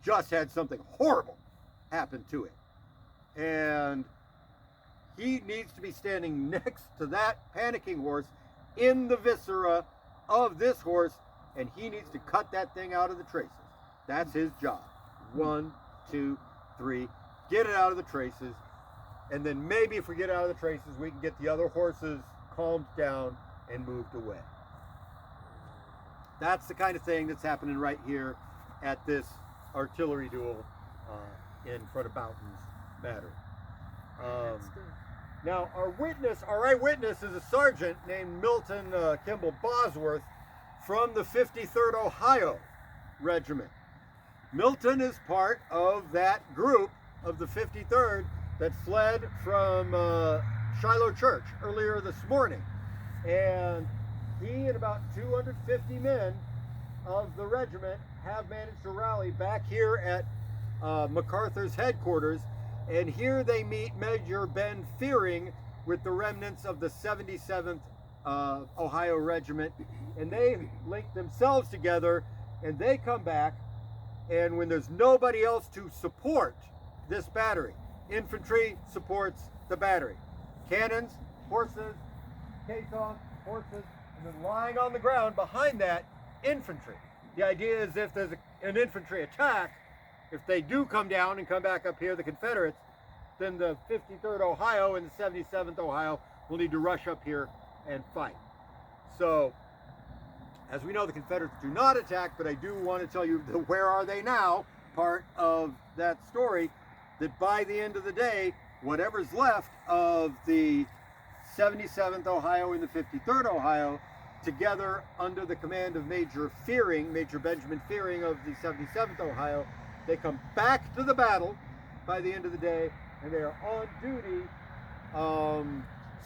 just had something horrible happen to it. And he needs to be standing next to that panicking horse in the viscera of this horse, and he needs to cut that thing out of the traces. That's his job. 1, 2, 3, get it out of the traces, and then maybe if we get out of the traces, we can get the other horses calmed down and moved away. That's the kind of thing that's happening right here at this artillery duel in front of Boughton's Battery. Now, our eyewitness is a sergeant named Milton Kimball Bosworth from the 53rd Ohio Regiment. Milton is part of that group of the 53rd that fled from Shiloh Church earlier this morning. And he and about 250 men of the regiment have managed to rally back here at MacArthur's headquarters, and here they meet Major Ben Fearing with the remnants of the 77th Ohio Regiment, and they link themselves together, and they come back, and when there's nobody else to support this battery, infantry supports the battery. Cannons, horses, caissons, horses, and then lying on the ground behind that, infantry. The idea is if there's an infantry attack, if they do come down and come back up here, the Confederates, then the 53rd Ohio and the 77th Ohio will need to rush up here and fight. So, as we know, the Confederates do not attack, but I do want to tell you the where are they now part of that story, that by the end of the day, whatever's left of the 77th Ohio and the 53rd Ohio, together under the command of Major Benjamin Fearing of the 77th Ohio, they come back to the battle by the end of the day, and they are on duty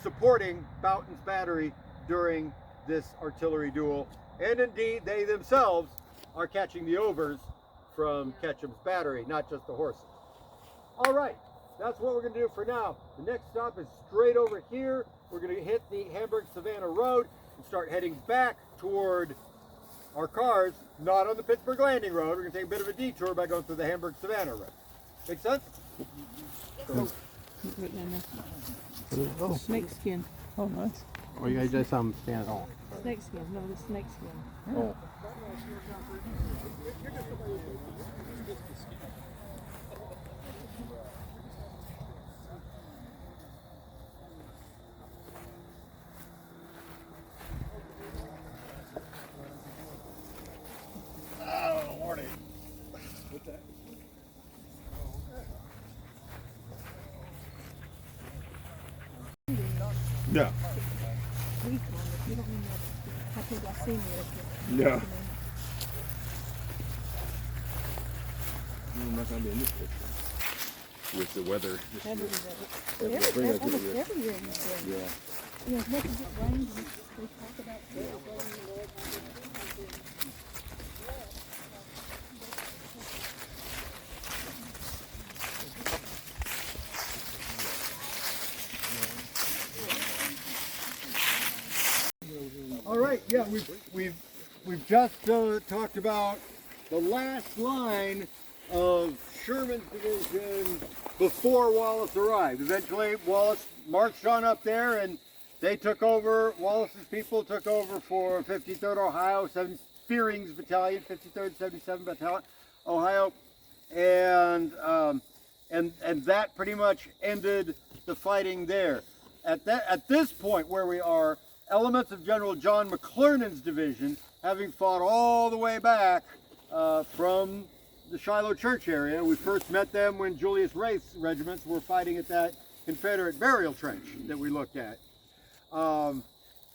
supporting Boughton's Battery during this artillery duel. And indeed, they themselves are catching the overs from Ketchum's Battery, not just the horses. All right, that's what we're going to do for now. The next stop is straight over here. We're going to hit the Hamburg-Savannah Road and start heading back toward our cars, not on the Pittsburg Landing Road. We're going to take a bit of a detour by going through the Hamburg-Savannah Road. Make sense? Snake skin. Oh, nice. Or you guys just stand on. Snake skin. No, the snake skin. Oh. Yeah. You don't mean that. I think I've seen it. Yeah. I'm not gonna be in this picture. With the weather. this year. Almost every year you've been. Yeah. You know, as much as it rains, and they talk about it. All right, yeah, we've just talked about the last line of Sherman's division before Wallace arrived. Eventually, Wallace marched on up there, and they took over. Wallace's people took over for 53rd Ohio, 7 Fearing's Battalion, 53rd, 77th Battalion, Ohio, and that pretty much ended the fighting there. At this point, where we are, elements of General John McClernand's division, having fought all the way back from the Shiloh Church area. We first met them when Julius Wraith's regiments were fighting at that Confederate burial trench that we looked at.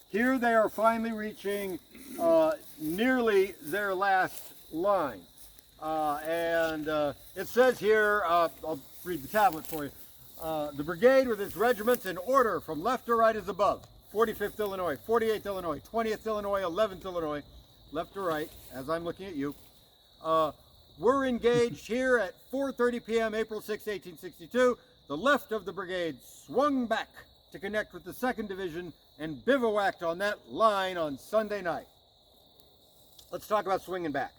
Here they are finally reaching nearly their last line. It says here, I'll read the tablet for you. The brigade with its regiments in order from left to right is above. 45th Illinois, 48th Illinois, 20th Illinois, 11th Illinois, left to right, as I'm looking at you. We're engaged here at 4:30 p.m. April 6, 1862. The left of the brigade swung back to connect with the 2nd Division and bivouacked on that line on Sunday night. Let's talk about swinging back.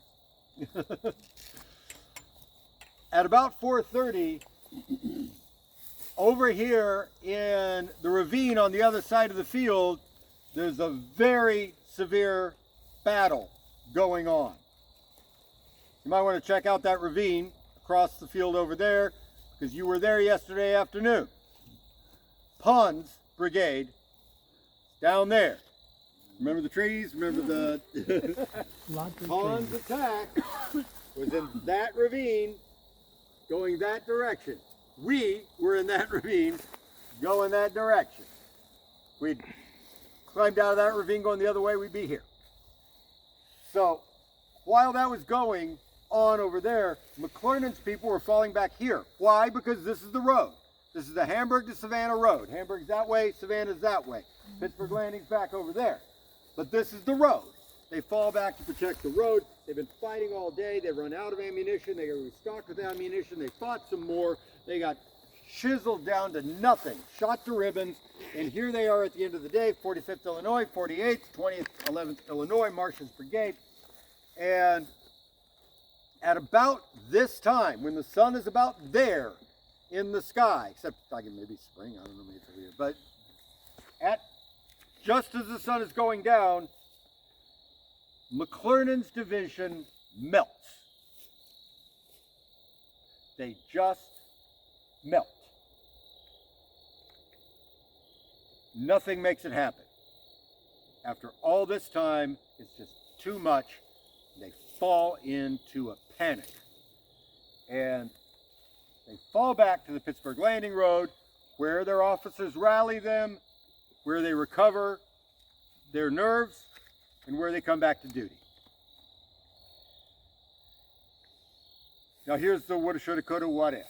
At about 4:30, over here in the ravine on the other side of the field, there's a very severe battle going on. You might want to check out that ravine across the field over there, because you were there yesterday afternoon. Pond's brigade, down there. Remember the trees? Remember the Pond's attack was in that ravine, going that direction. We were in that ravine, going that direction. We'd climbed out of that ravine going the other way, we'd be here. So, while that was going on over there, McClernand's people were falling back here. Why? Because this is the road. This is the Hamburg to Savannah road. Hamburg's that way, Savannah's that way. Pittsburg Landing's back over there. But this is the road. They fall back to protect the road. They've been fighting all day. They run out of ammunition. They got restocked with ammunition. They fought some more. They got chiseled down to nothing, shot to ribbons. And here they are at the end of the day, 45th Illinois, 48th, 20th, 11th Illinois, Marshall's Brigade. And at about this time, when the sun is about there in the sky, except I can maybe spring, I don't know, maybe it's weird, but just as the sun is going down, McClernand's division melts. They just melt. Nothing makes it happen. After all this time, it's just too much. They fall into a panic. And they fall back to the Pittsburg Landing Road, where their officers rally them, where they recover their nerves, and where they come back to duty. Now here's the woulda, shoulda, coulda, what if.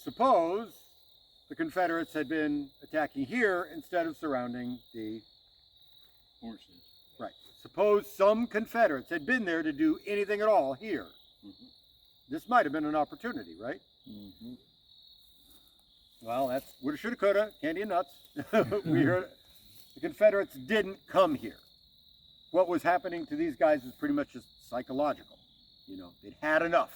Suppose the Confederates had been attacking here instead of surrounding the Horses. right. Suppose some Confederates had been there to do anything at all here. Mm-hmm. This might have been an opportunity, right? Mm-hmm. Well, that's woulda, shoulda, coulda, candy and nuts. We heard the Confederates didn't come here. What was happening to these guys was pretty much just psychological. You know, they'd had enough.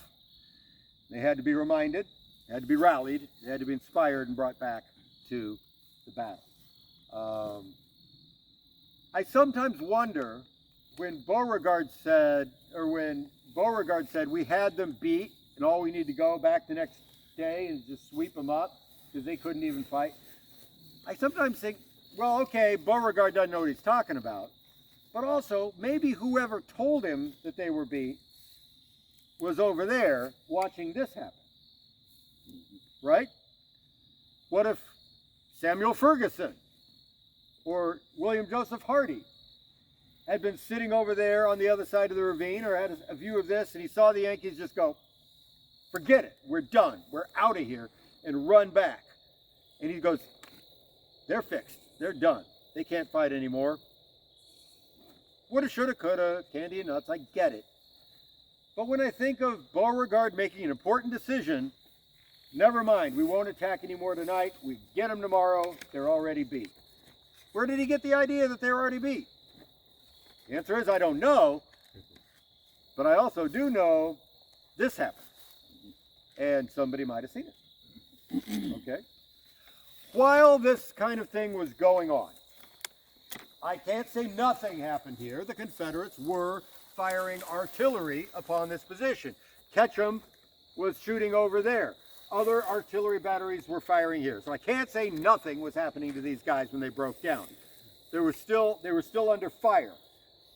They had to be reminded, they had to be rallied, they had to be inspired and brought back to the battle. I sometimes wonder when Beauregard said, we had them beat and all we need to go back the next day and just sweep them up because they couldn't even fight. I sometimes think, well, okay, Beauregard doesn't know what he's talking about, but also maybe whoever told him that they were beat was over there watching this happen, right? What if Samuel Ferguson or William Joseph Hardy had been sitting over there on the other side of the ravine, or had a view of this, and he saw the Yankees just go, forget it, we're done, we're out of here, and run back. And he goes, they're fixed, they're done, they can't fight anymore. Woulda, shoulda, coulda, candy and nuts, I get it. But when I think of Beauregard making an important decision, never mind, we won't attack anymore tonight, we get them tomorrow, they're already beat. Where did he get the idea that they're already beat? The answer is I don't know, but I also do know this happened. And somebody might have seen it. Okay? While this kind of thing was going on, I can't say nothing happened here. The Confederates were firing artillery upon this position. Ketchum was shooting over there. Other artillery batteries were firing here. So I can't say nothing was happening to these guys when they broke down. They were still under fire.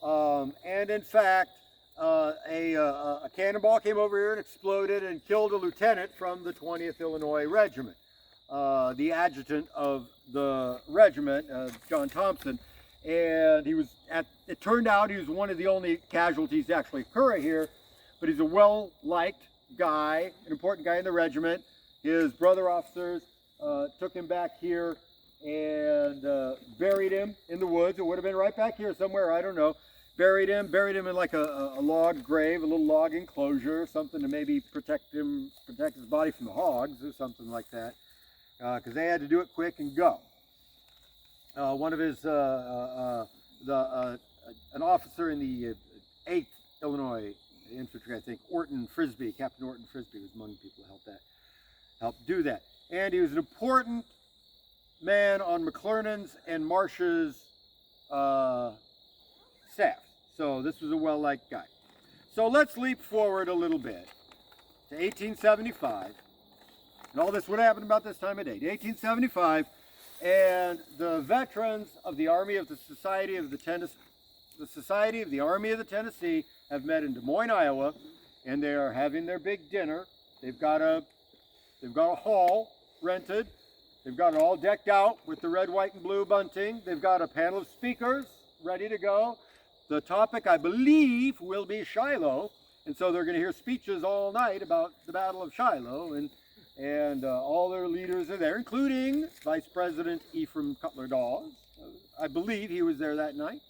And in fact, a cannonball came over here and exploded and killed a lieutenant from the 20th Illinois Regiment. The adjutant of the regiment, John Thompson, and it turned out he was one of the only casualties to actually occur here, but he's a well-liked guy, an important guy in the regiment. His brother officers took him back here and buried him in the woods. It would have been right back here somewhere, I don't know. Buried him in like a log grave, a little log enclosure, something to maybe protect his body from the hogs or something like that, because they had to do it quick and go. One of his, an officer in the 8th Illinois Infantry, I think, Captain Orton Frisbee was among the people who helped do that. And he was an important man on McClernand's and Marsh's staff. So this was a well-liked guy. So let's leap forward a little bit to 1875. And all this would happen about this time of day. 1875, and the veterans of the Army of the Society of the Army of the Tennessee have met in Des Moines, Iowa, and they are having their big dinner. They've got a hall rented. They've got it all decked out with the red, white, and blue bunting. They've got a panel of speakers ready to go. The topic, I believe, will be Shiloh, and so they're going to hear speeches all night about the Battle of Shiloh, and all their leaders are there, including Vice President Ephraim Cutler Dawes. I believe he was there that night.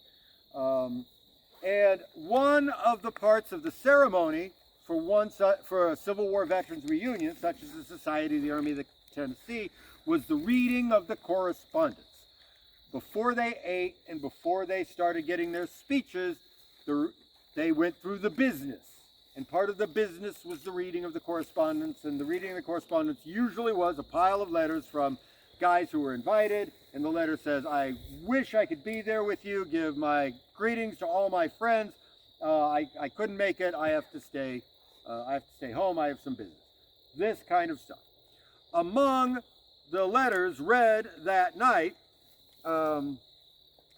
And one of the parts of the ceremony for a Civil War Veterans reunion, such as the Society of the Army of the Tennessee, was the reading of the correspondence. Before they ate and before they started getting their speeches, they went through the business. And part of the business was the reading of the correspondence. And the reading of the correspondence usually was a pile of letters from guys who were invited. And the letter says, I wish I could be there with you. Give my greetings to all my friends. I couldn't make it. I have to stay home. I have some business. This kind of stuff. Among the letters read that night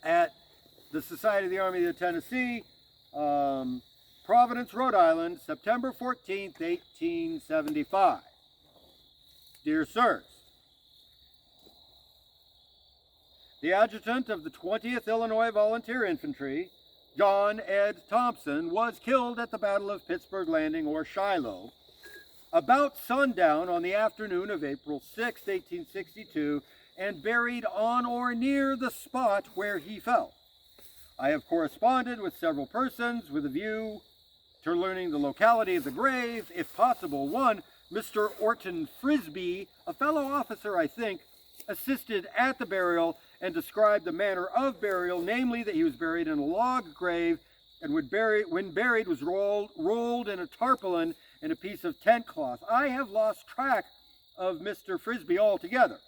at the Society of the Army of the Tennessee, Providence, Rhode Island, September 14th, 1875. Dear Sirs, the adjutant of the 20th Illinois Volunteer Infantry, John Ed Thompson, was killed at the Battle of Pittsburg Landing, or Shiloh, about sundown on the afternoon of April 6, 1862, and buried on or near the spot where he fell. I have corresponded with several persons with a view to learning the locality of the grave, if possible. One, Mr. Orton Frisbee, a fellow officer, I think, assisted at the burial and described the manner of burial, namely that he was buried in a log grave, and when buried was rolled in a tarpaulin and a piece of tent cloth. I have lost track of Mr. Frisbee altogether.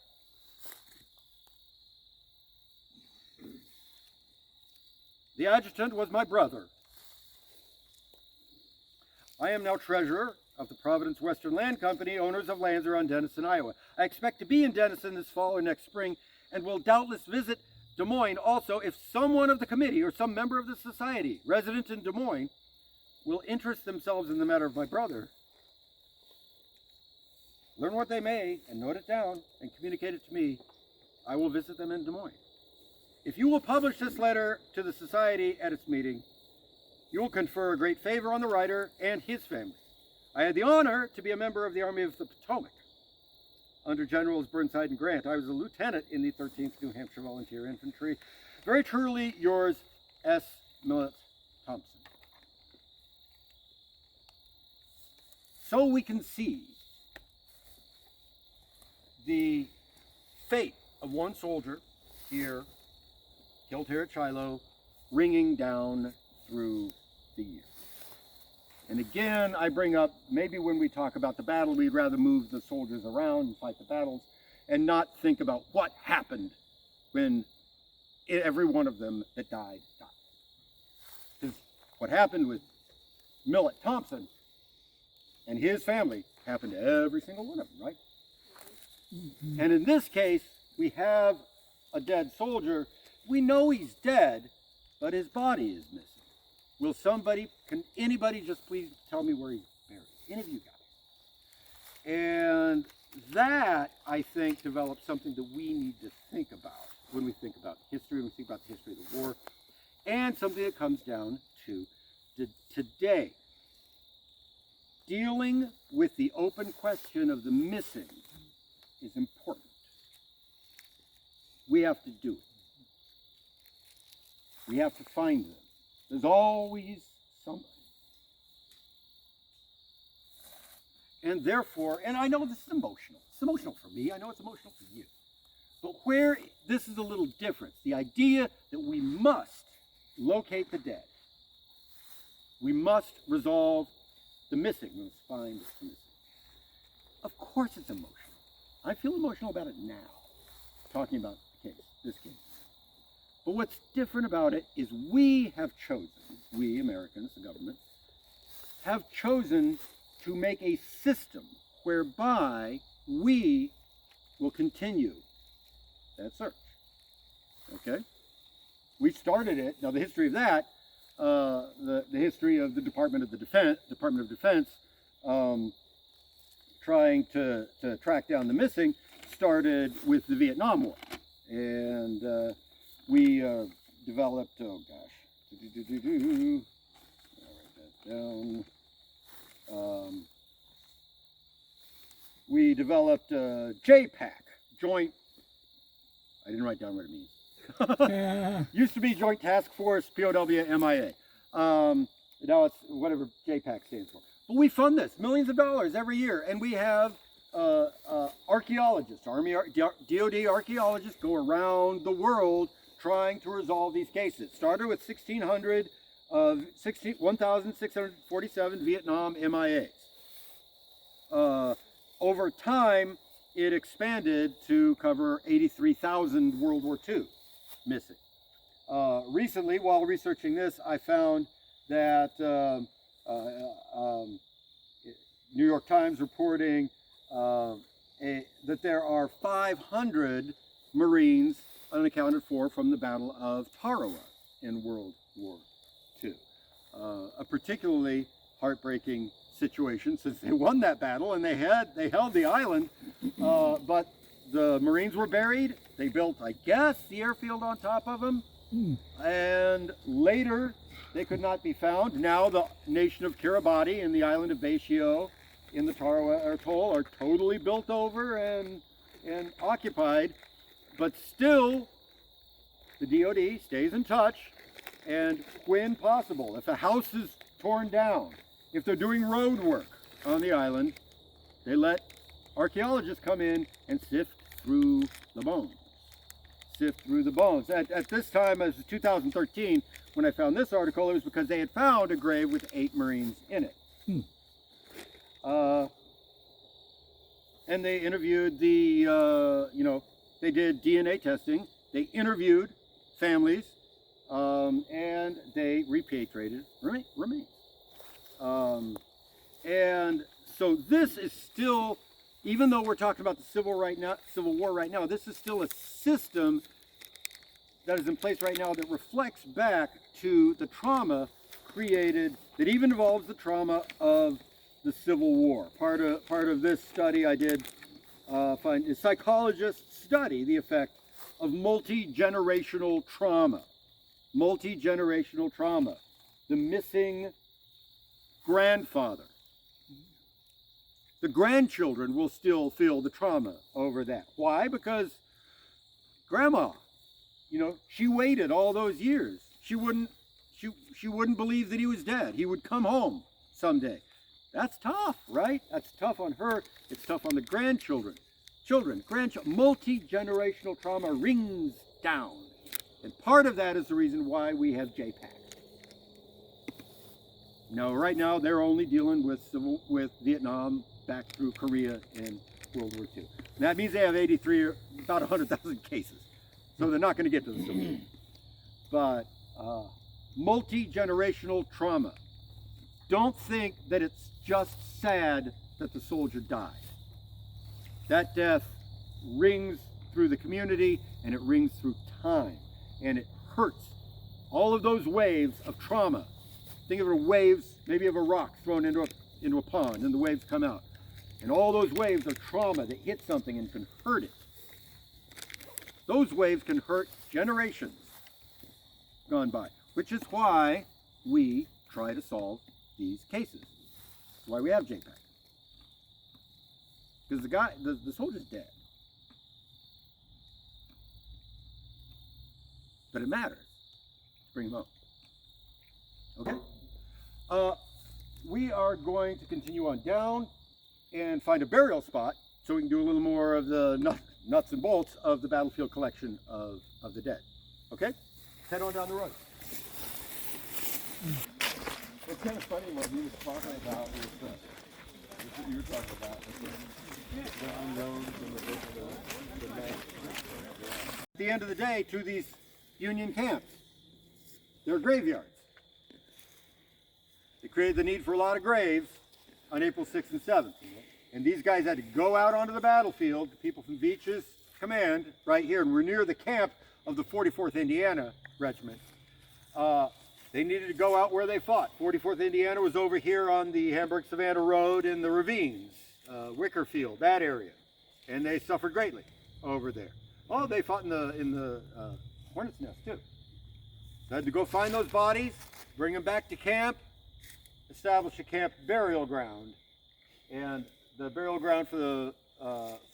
The adjutant was my brother. I am now treasurer of the Providence Western Land Company, owners of lands around Denison, Iowa. I expect to be in Denison this fall or next spring, and will doubtless visit Des Moines also if someone of the committee or some member of the society resident in Des Moines will interest themselves in the matter of my brother. Learn what they may and note it down and communicate it to me. I will visit them in Des Moines. if you will publish this letter to the society at its meeting, you will confer a great favor on the writer and his family. I had the honor to be a member of the Army of the Potomac under Generals Burnside and Grant. I was a lieutenant in the 13th New Hampshire Volunteer Infantry. Very truly yours, S. Millet Thompson. So we can see the fate of one soldier here, killed here at Shiloh, ringing down through the years. And again, I bring up, maybe when we talk about the battle, we'd rather move the soldiers around and fight the battles and not think about what happened when every one of them that died. Because what happened with Millet Thompson and his family happened to every single one of them, right? And in this case, we have a dead soldier. We know he's dead, but his body is missing. Can anybody just please tell me where he's buried? Any of you guys? And that, I think, develops something that we need to think about when we think about history, when we think about the history of the war, and something that comes down to today. Dealing with the open question of the missing is important. We have to do it. We have to find them. There's always somebody. And therefore, and I know this is emotional. It's emotional for me. I know it's emotional for you. But where this is a little different, the idea that we must locate the dead. We must resolve the missing. We must find the missing. Of course it's emotional. I feel emotional about it now, talking about the case, this case. But what's different about it is we have chosen, we Americans, the government, have chosen to make a system whereby we will continue that search. Okay? We started it. Now the history of that, the history of the Department of Defense, trying to track down the missing, started with the Vietnam War, and we developed. Oh gosh, I'll write that down. We developed JPAC, Joint. I didn't write down what it means. Used to be Joint Task Force, POW, MIA. Now it's whatever JPAC stands for. But we fund this, millions of dollars every year, and we have archaeologists, DOD archaeologists go around the world trying to resolve these cases. Started with 1,647 Vietnam MIAs. Over time, it expanded to cover 83,000 World War II missing. Recently, while researching this, I found that New York Times reporting that there are 500 Marines unaccounted for from the Battle of Tarawa in World War II. A particularly heartbreaking situation since they won that battle and they held the island, but the Marines were buried. They built, I guess, the airfield on top of them, and later they could not be found. Now the nation of Kiribati and the island of Baishio in the Tarawa Atoll are totally built over and occupied, but still the DOD stays in touch, and when possible, if a house is torn down, if they're doing road work on the island, they let archaeologists come in and sift through the bones. At this time, as 2013, when I found this article, it was because they had found a grave with 8 Marines in it. And they interviewed they did DNA testing, they interviewed families, and they repatriated remains. And so this is still, even though we're talking about the Civil War right now, this is still a system that is in place right now that reflects back to the trauma created, that even involves the trauma of the Civil War. Part of this study I did find is psychologists study the effect of multi-generational trauma. Multi-generational trauma. The missing grandfather. The grandchildren will still feel the trauma over that. Why? Because grandma, you know, she waited all those years. She wouldn't believe that he was dead. He would come home someday. That's tough, right? That's tough on her. It's tough on the grandchildren. Grandchildren. Multi-generational trauma rings down. And part of that is the reason why we have JPAC. Now, right now, they're only dealing with Vietnam back through Korea and World War II. And that means they have 83, about 100,000 cases. So they're not going to get to the Civil War. But multi-generational trauma. Don't think that it's just sad that the soldier died. That death rings through the community and it rings through time. And it hurts. All of those waves of trauma. Think of it as waves, maybe of a rock thrown into a pond and the waves come out. And all those waves are trauma that hit something and can hurt it. Those waves can hurt generations gone by, which is why we try to solve these cases. That's why we have JPAC. Because the soldier's dead. But it matters to bring him home. Okay? We are going to continue on down and find a burial spot so we can do a little more of the nuts and bolts of the battlefield collection of the dead. Okay? Head on down the road. It's kind of funny what he was talking about was what you were talking about, the unknowns and the names. At the end of the day, to these Union camps, they're graveyards. They created the need for a lot of graves on April 6th and 7th. And these guys had to go out onto the battlefield, the people from Veach's command, right here, and we're near the camp of the 44th Indiana Regiment. They needed to go out where they fought. 44th Indiana was over here on the Hamburg-Savannah Road in the ravines, Wickerfield, that area. And they suffered greatly over there. Oh, they fought in the Hornet's Nest too. They had to go find those bodies, bring them back to camp, establish a camp burial ground. And the burial ground for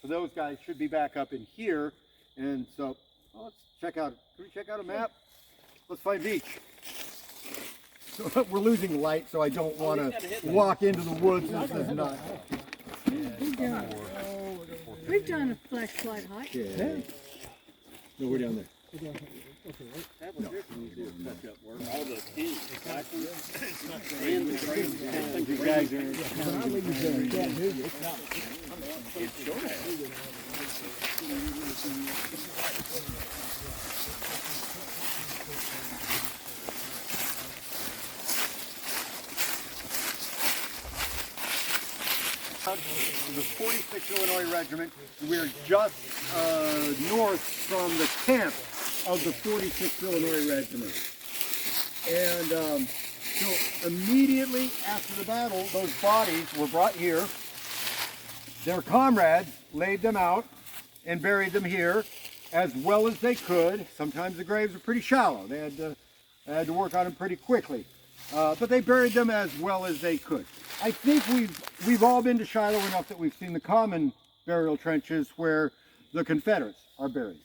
those guys should be back up in here. And so, let's check out, can we check out a map? Let's find Veach. So we're losing light, so I don't want to walk into the woods. This is not. We've done a flashlight hike. Yeah. No, we're down there. That was your touch-up work. All the teams, and the graves. You guys are. It's short. The 46th Illinois Regiment. We're just north from the camp of the 46th Illinois Regiment. And so immediately after the battle, those bodies were brought here. Their comrades laid them out and buried them here as well as they could. Sometimes the graves were pretty shallow. They had to work on them pretty quickly. But they buried them as well as they could. I think we've all been to Shiloh enough that we've seen the common burial trenches where the Confederates are buried.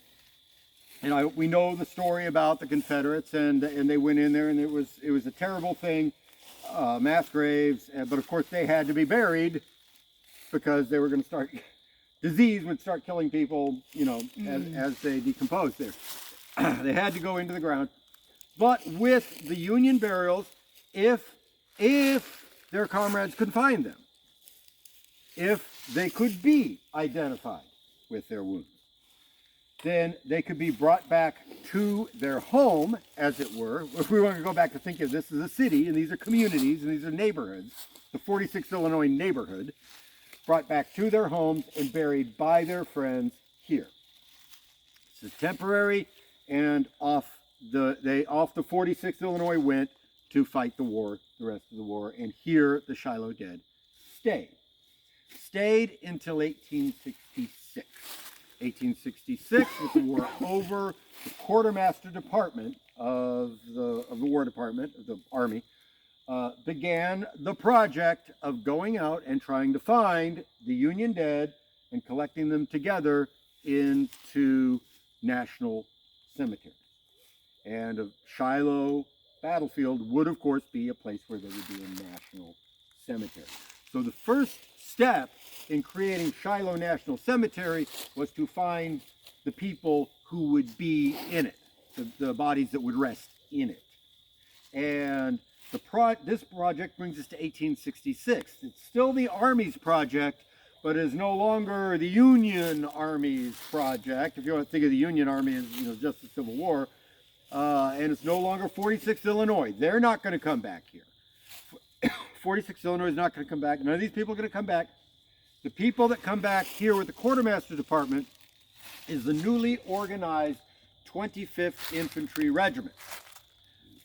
And we know the story about the Confederates, and they went in there, and it was a terrible thing, mass graves. But of course, they had to be buried because they were going to start. Disease would start killing people, you know, as they decomposed there. They had to go into the ground. But with the Union burials, if their comrades could find them, if they could be identified with their wounds, then they could be brought back to their home, as it were. If we want to go back to think of this as a city, and these are communities, and these are neighborhoods, the 46th Illinois neighborhood, brought back to their homes and buried by their friends here. It's a temporary, and off the 46th Illinois went to fight the war, the rest of the war, and here the Shiloh dead stayed until 1866. 1866, with the war over, the quartermaster department of the War Department of the Army began the project of going out and trying to find the Union dead and collecting them together into national cemeteries. And a Shiloh battlefield would, of course, be a place where there would be a national cemetery. So the first step in creating Shiloh National Cemetery was to find the people who would be in it, the bodies that would rest in it. And this project brings us to 1866. It's still the Army's project, but is no longer the Union Army's project. If you want to think of the Union Army as, just the Civil War, and it's no longer 46th Illinois. They're not going to come back here. 46th Illinois is not going to come back. None of these people are going to come back. The people that come back here with the Quartermaster Department is the newly organized 25th Infantry Regiment.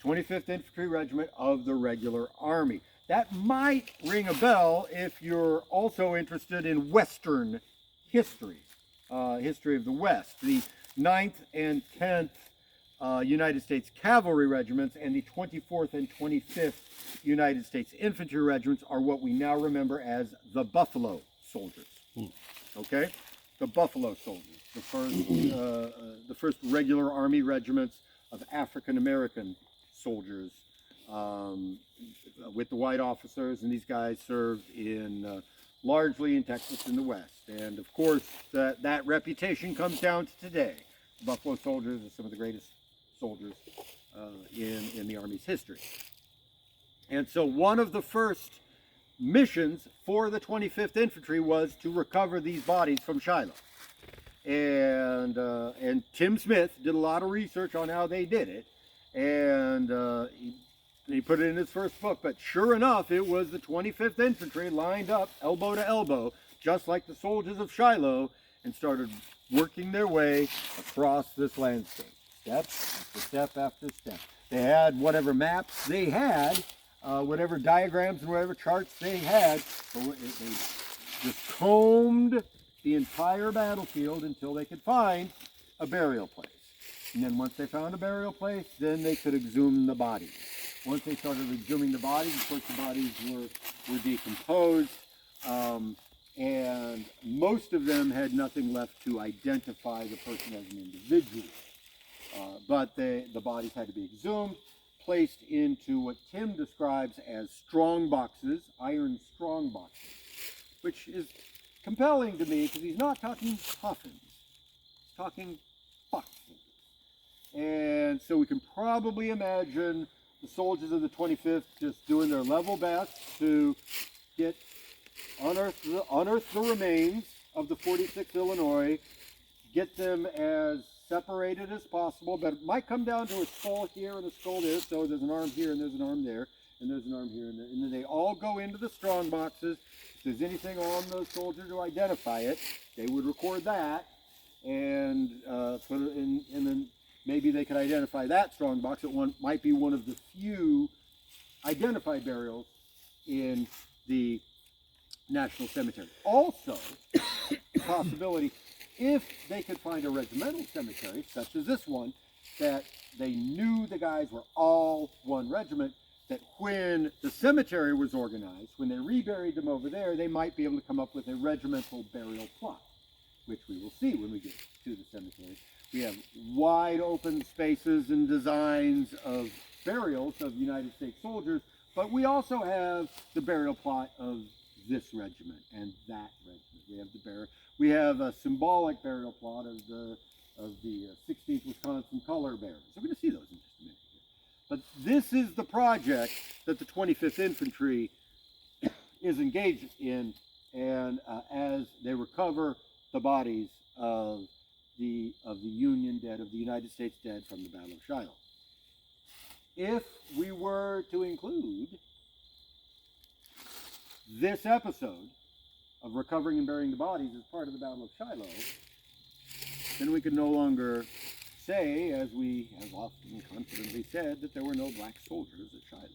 25th Infantry Regiment of the regular Army. That might ring a bell if you're also interested in Western history, history of the West. The 9th and 10th United States Cavalry Regiments and the 24th and 25th United States Infantry Regiments are what we now remember as the Buffalo Soldiers. Okay? The Buffalo Soldiers, the first regular Army regiments of African American soldiers with the white officers, and these guys served in largely in Texas in the West. And of course, that reputation comes down to today. The Buffalo Soldiers are some of the greatest soldiers in the Army's history. And so one of the first missions for the 25th Infantry was to recover these bodies from Shiloh. And Tim Smith did a lot of research on how they did it, and he put it in his first book. But sure enough, it was the 25th Infantry lined up elbow to elbow, just like the soldiers of Shiloh, and started working their way across this landscape, step after step after step. They had whatever maps they had, whatever diagrams and whatever charts they had. So they just combed the entire battlefield until they could find a burial place. And then once they found a burial place, then they could exhume the bodies. Once they started exhuming the bodies, of course the bodies were decomposed, and most of them had nothing left to identify the person as an individual. But the bodies had to be exhumed, placed into what Tim describes as strong boxes, iron strong boxes, which is compelling to me because he's not talking coffins, he's talking boxes. And so we can probably imagine the soldiers of the 25th just doing their level best to unearth the remains of the 46th Illinois, get them as separated as possible, but it might come down to a skull here and a skull there, so there's an arm here and there's an arm there, and there's an arm here and there, and then they all go into the strong boxes. If there's anything on the soldier to identify it, they would record that, and put it in, and then maybe they could identify that strong box. It might be one of the few identified burials in the National Cemetery. Also, the possibility, if they could find a regimental cemetery, such as this one, that they knew the guys were all one regiment, that when the cemetery was organized, when they reburied them over there, they might be able to come up with a regimental burial plot, which we will see when we get to the cemetery. We have wide open spaces and designs of burials of United States soldiers, but we also have the burial plot of this regiment and that regiment. We have a symbolic burial plot of the 16th Wisconsin Color Bearers. So we're going to see those in just a minute. But this is the project that the 25th Infantry is engaged in, and as they recover the bodies of the Union dead, of the United States dead from the Battle of Shiloh. If we were to include this episode of recovering and burying the bodies as part of the Battle of Shiloh, then we could no longer say, as we have often confidently said, that there were no black soldiers at Shiloh.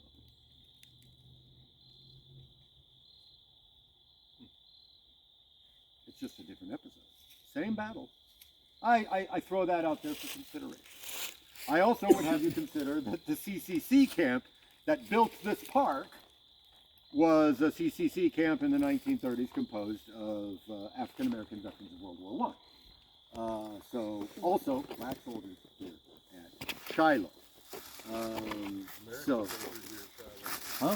It's just a different episode. Same battle, I throw that out there for consideration. I also would have you consider that the CCC camp that built this park was a CCC camp in the 1930s composed of African American veterans of World War I. So also black soldiers here at Shiloh. Huh?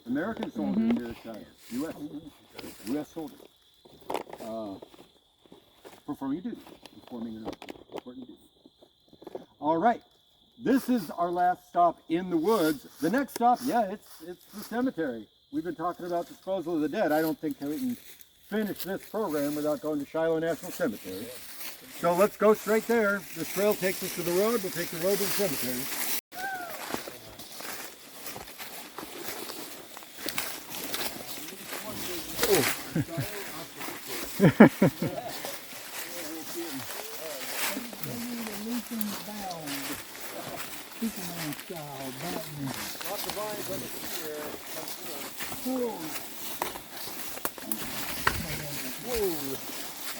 American soldiers here at Shiloh. U.S. soldiers. Performing duty. Performing an important duty. All right. This is our last stop in the woods. The next stop, yeah, it's the cemetery. We've been talking about disposal of the dead. I don't think we can finish this program without going to Shiloh National Cemetery. So let's go straight there. This trail takes us to the road. We'll take the road to the cemetery. Superman style, Batman. Lots of vines on the tree here. Whoa!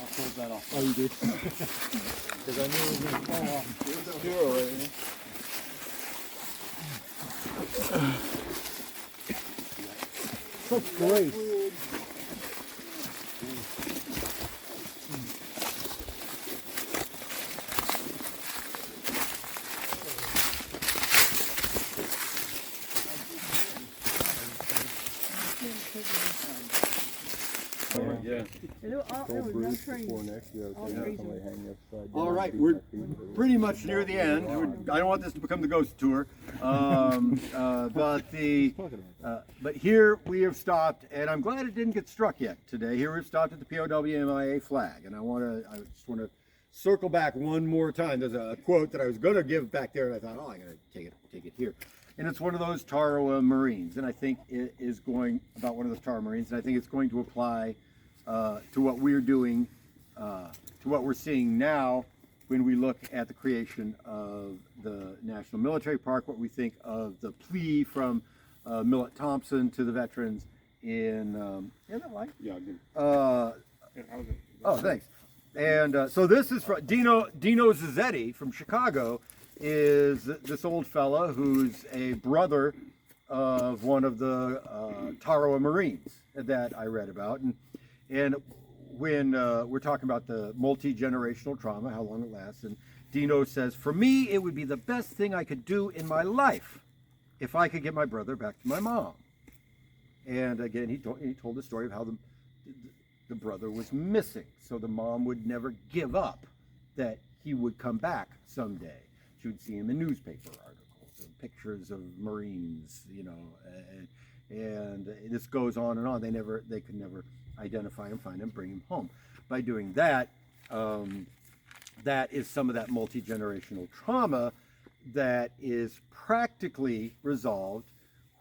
I'll close that off. Oh, you did? Because I knew it was going to fall off. There's a hero right here. Such grace. Yeah. There was no trees. All right, we're pretty much near the end. I don't want this to become the ghost tour, but here we have stopped, and I'm glad it didn't get struck yet today. Here we've stopped at the POW-MIA flag, and I just want to circle back one more time. There's a quote that I was going to give back there, and I thought, oh, I'm going to take it here. And it's one of those Tarawa Marines, and I think it is going about one of those Tarawa Marines, and I think it's going to apply to what we're doing, to what we're seeing now when we look at the creation of the National Military Park, what we think of the plea from Millet Thompson to the veterans in, that light? Yeah, good. Oh, thanks. And so this is from Dino Zizzetti from Chicago, is this old fella who's a brother of one of the Tarawa Marines that I read about. And when we're talking about the multi-generational trauma, how long it lasts, and Dino says, for me, it would be the best thing I could do in my life if I could get my brother back to my mom. And again, he told the story of how the brother was missing, so the mom would never give up that he would come back someday. She would see him in newspaper articles and pictures of Marines, and this goes on and on. They could never identify him, find him, bring him home. By doing that, that is some of that multi-generational trauma that is practically resolved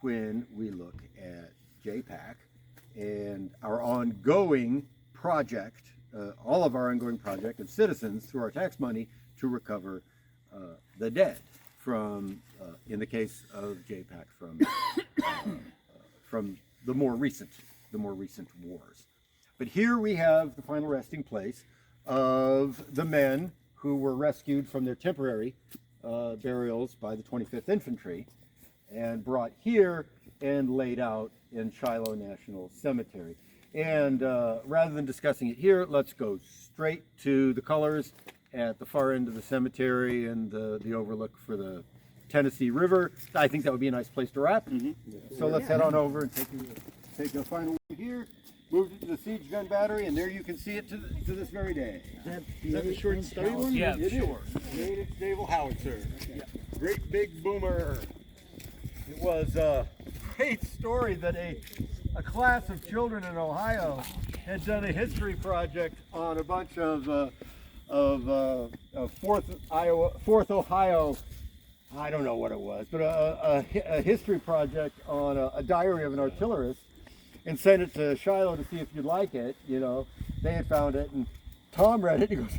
when we look at JPAC and our ongoing project, all of our ongoing project of citizens through our tax money to recover the dead from, in the case of JPAC, from the more recent wars. But here we have the final resting place of the men who were rescued from their temporary burials by the 25th Infantry and brought here and laid out in Shiloh National Cemetery. And rather than discussing it here, let's go straight to the colors at the far end of the cemetery and the overlook for the Tennessee River. I think that would be a nice place to wrap. So let's head on over and take a final look here. Move to the siege gun battery, and there you can see it to this very day. Is that the short and stubby one? Yeah, It sure. is. 8-inch naval howitzer. Great big boomer. It was a great story that a class of children in Ohio had done a history project on a bunch of Fourth Ohio, I don't know what it was, but a history project on a diary of an artillerist, and sent it to Shiloh to see if you'd like it. They had found it, and Tom read it. He goes,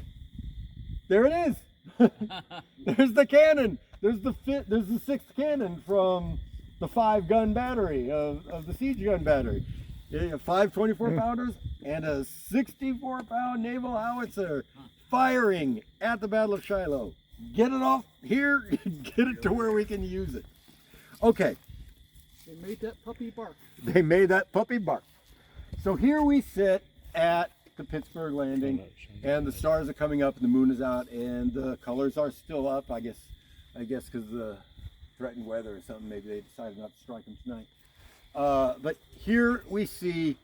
"There it is. There's the cannon. There's the 6th cannon from the 5-gun battery of the siege gun battery. 5 24-pounders and a 64-pound naval howitzer firing at the Battle of Shiloh. Get it off here, get it to where we can use it. Okay, They made that puppy bark. they made that puppy bark. So here we sit at the Pittsburg Landing, and the stars are coming up, and the moon is out, and the colors are still up. I guess because the threatened weather or something, maybe they decided not to strike them tonight. But here we see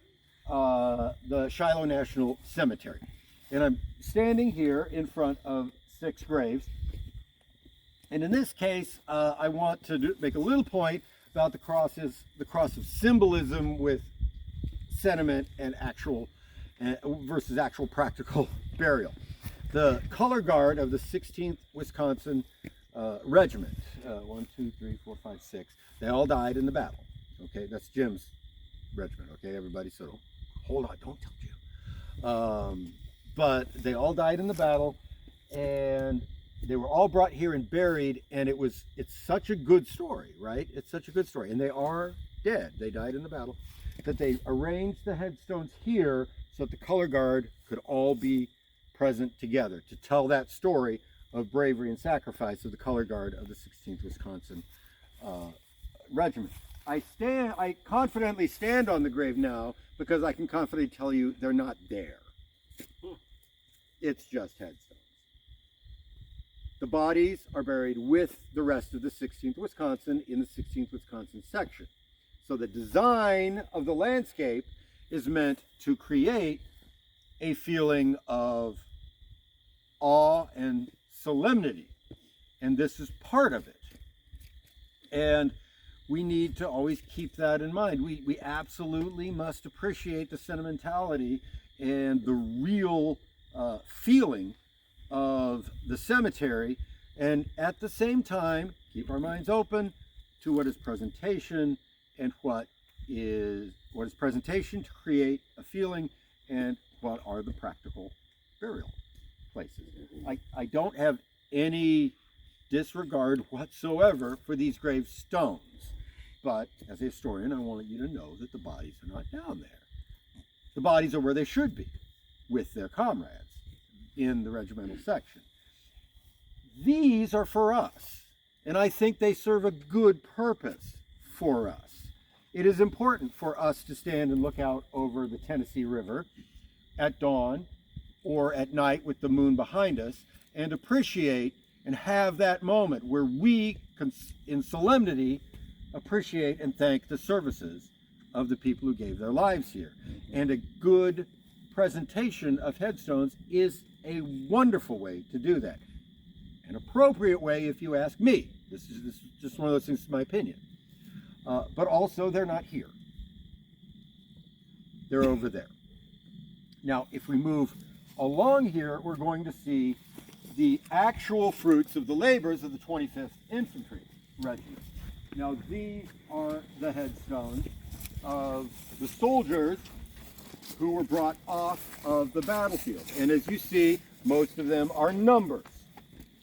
the Shiloh National Cemetery, and I'm standing here in front of 6 graves. And in this case, I want to make a little point about the cross of symbolism with sentiment and actual versus actual practical burial. The color guard of the 16th Wisconsin Regiment, 1, 2, 3, 4, 5, 6, they all died in the battle. Okay, that's Jim's regiment. Okay, everybody, so hold on, don't tell Jim. But they all died in the battle, and they were all brought here and buried, and it's such a good story, right? It's such a good story, and they are dead. They died in the battle, that they arranged the headstones here so that the color guard could all be present together to tell that story of bravery and sacrifice of the color guard of the 16th Wisconsin Regiment. I confidently stand on the grave now because I can confidently tell you they're not there. It's just headstones. The bodies are buried with the rest of the 16th Wisconsin in the 16th Wisconsin section. So the design of the landscape is meant to create a feeling of awe and solemnity. And this is part of it. And we need to always keep that in mind. We absolutely must appreciate the sentimentality and the real feeling of the cemetery, and at the same time keep our minds open to what is presentation and what is presentation to create a feeling, and what are the practical burial places. I don't have any disregard whatsoever for these gravestones, but as a historian, I want you to know that the bodies are not down there. The bodies are where they should be, with their comrades in the regimental section. These are for us, and I think they serve a good purpose for us. It is important for us to stand and look out over the Tennessee River at dawn or at night with the moon behind us and appreciate and have that moment where we, in solemnity, appreciate and thank the services of the people who gave their lives here. And a good presentation of headstones is a wonderful way to do that. An appropriate way, if you ask me. This is just one of those things, in my opinion. But also, they're not here. They're over there. Now, if we move along here, we're going to see the actual fruits of the labors of the 25th Infantry Regiment. Now, these are the headstones of the soldiers who were brought off of the battlefield. And as you see, most of them are numbers.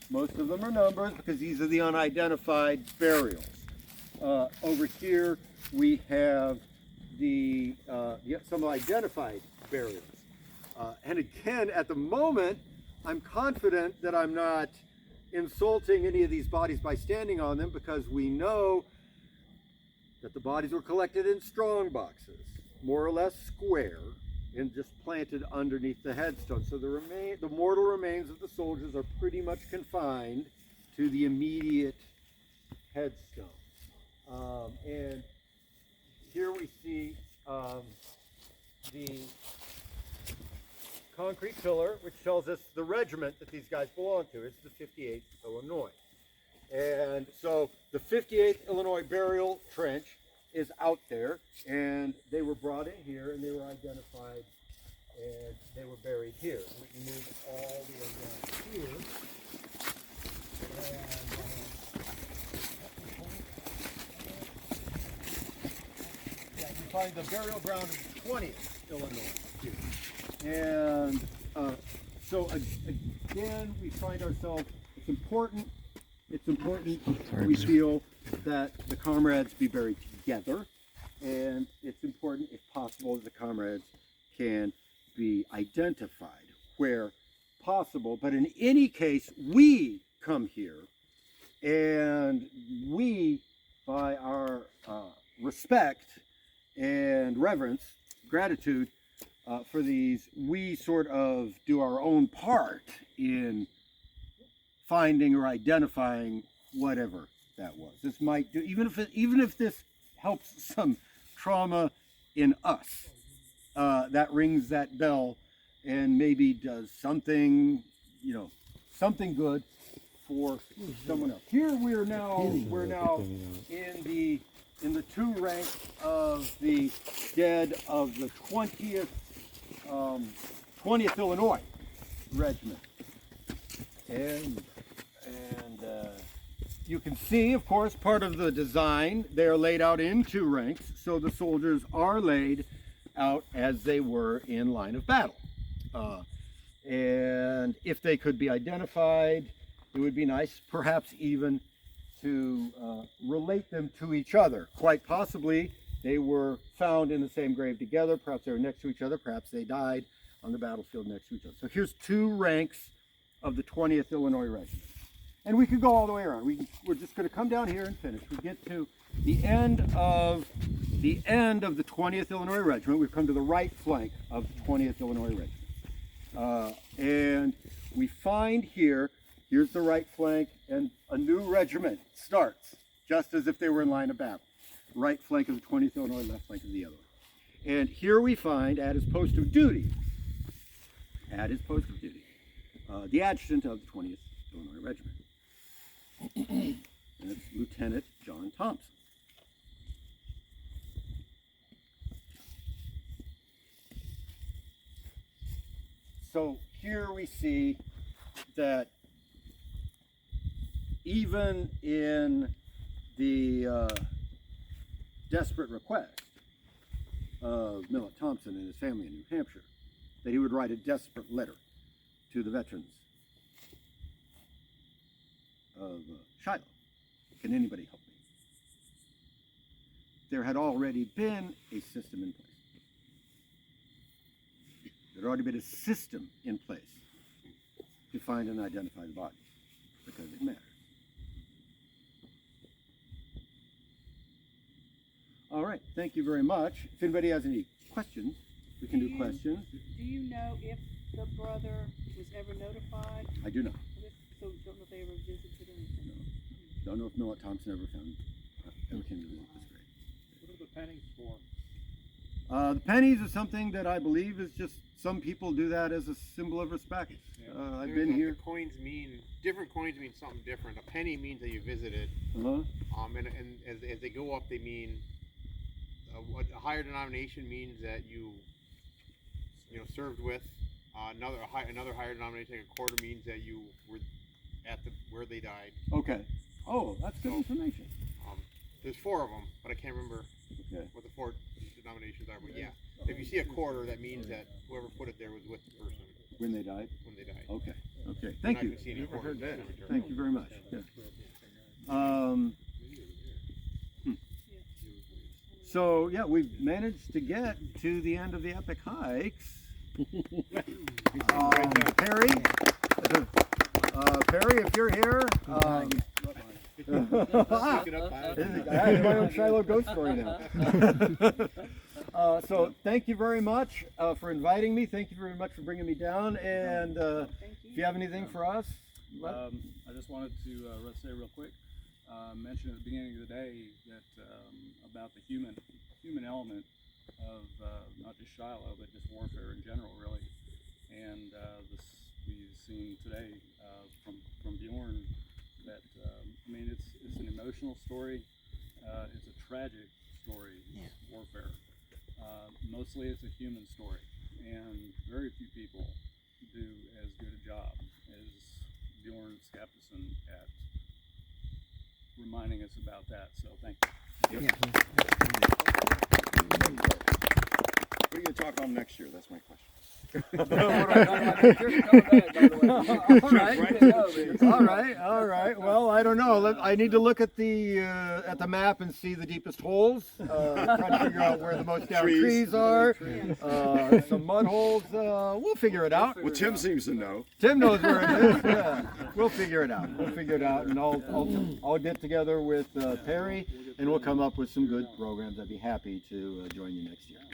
Most of them are numbers because these are the unidentified burials. Over here we have the some identified burials. And again, at the moment, I'm confident that I'm not insulting any of these bodies by standing on them, because we know that the bodies were collected in strong boxes, more or less square, and just planted underneath the headstone. So the mortal remains of the soldiers are pretty much confined to the immediate headstone. And here we see the concrete pillar, which tells us the regiment that these guys belong to. It's the 58th Illinois. And so the 58th Illinois burial trench is out there, and they were brought in here, and they were identified, and they were buried here. We can move all the way down here. And you find the burial ground of the 20th Illinois here. And so again, we find ourselves, it's important we feel that the comrades be buried together, and it's important, if possible, that the comrades can be identified where possible. But in any case, we come here, and we, by our respect and reverence, gratitude for these, we sort of do our own part in finding or identifying whatever that was. This might do, even if this helps some trauma in us, that rings that bell and maybe does something, something good for someone else. Here we're now in the two ranks of the dead of the 20th Illinois Regiment, and you can see, of course, part of the design. They are laid out in two ranks, so the soldiers are laid out as they were in line of battle. And if they could be identified, it would be nice, perhaps even to relate them to each other. Quite possibly, they were found in the same grave together. Perhaps they were next to each other. Perhaps they died on the battlefield next to each other. So here's two ranks of the 20th Illinois Regiment. And we could go all the way around. We're just going to come down here and finish. We get to the end of the 20th Illinois Regiment. We've come to the right flank of the 20th Illinois Regiment. And we find here's the right flank, and a new regiment starts, just as if they were in line of battle. Right flank of the 20th Illinois, left flank of the other. And here we find, at his post of duty, the adjutant of the 20th Illinois Regiment. And it's Lieutenant John Thompson. So here we see that even in the desperate request of Millet Thompson and his family in New Hampshire, that he would write a desperate letter to the veterans of Shiloh. Can anybody help me? There had already been a system in place. There had already been a system in place to find and identify the body, because it matters. All right, thank you very much. If anybody has any questions, we can do questions. Do you know if the brother was ever notified? I do not. So don't know if they ever visited anything? No. Don't know if Millet Thompson ever came to visit this grave. What are the pennies for? The pennies is something that I believe is just, some people do that as a symbol of respect. I've been here. The coins mean, different coins mean something different. A penny means that you visited. Uh-huh. And as they go up, they mean, a higher denomination means that you served with. Another higher denomination, like a quarter, means that you were at where they died. Okay. Oh, that's good information. There's 4 of them, but I can't remember what the 4 denominations are. But yeah, if you see a quarter, that means that whoever put it there was with the person when they died. When they died. Okay. Okay. Thank you. Never heard that. Thank you very much. Yeah. So yeah, we've managed to get to the end of the epic hikes. Perry, if you're here, I have my own Shiloh ghost story now. So thank you very much for inviting me. Thank you very much for bringing me down. And if you have anything for us, I just wanted to say real quick, mention at the beginning of the day that about the human element of not just Shiloh, but just warfare in general, really. And this we've seen today from Bjorn that it's an emotional story. It's a tragic story. Warfare. Mostly it's a human story, and very few people do as good a job as Bjorn Skaptason at reminding us about that. So thank you. What are you going to talk on next year? That's my question. All right. Well, I don't know. I need to look at the map and see the deepest holes. Try to figure out where the most down trees are. Some mud holes. We'll figure it out. Well, Tim seems to know. Tim knows where it is. Yeah. We'll figure it out. And I'll get together with Perry, and we'll come up with some good programs. I'd be happy to join you next year.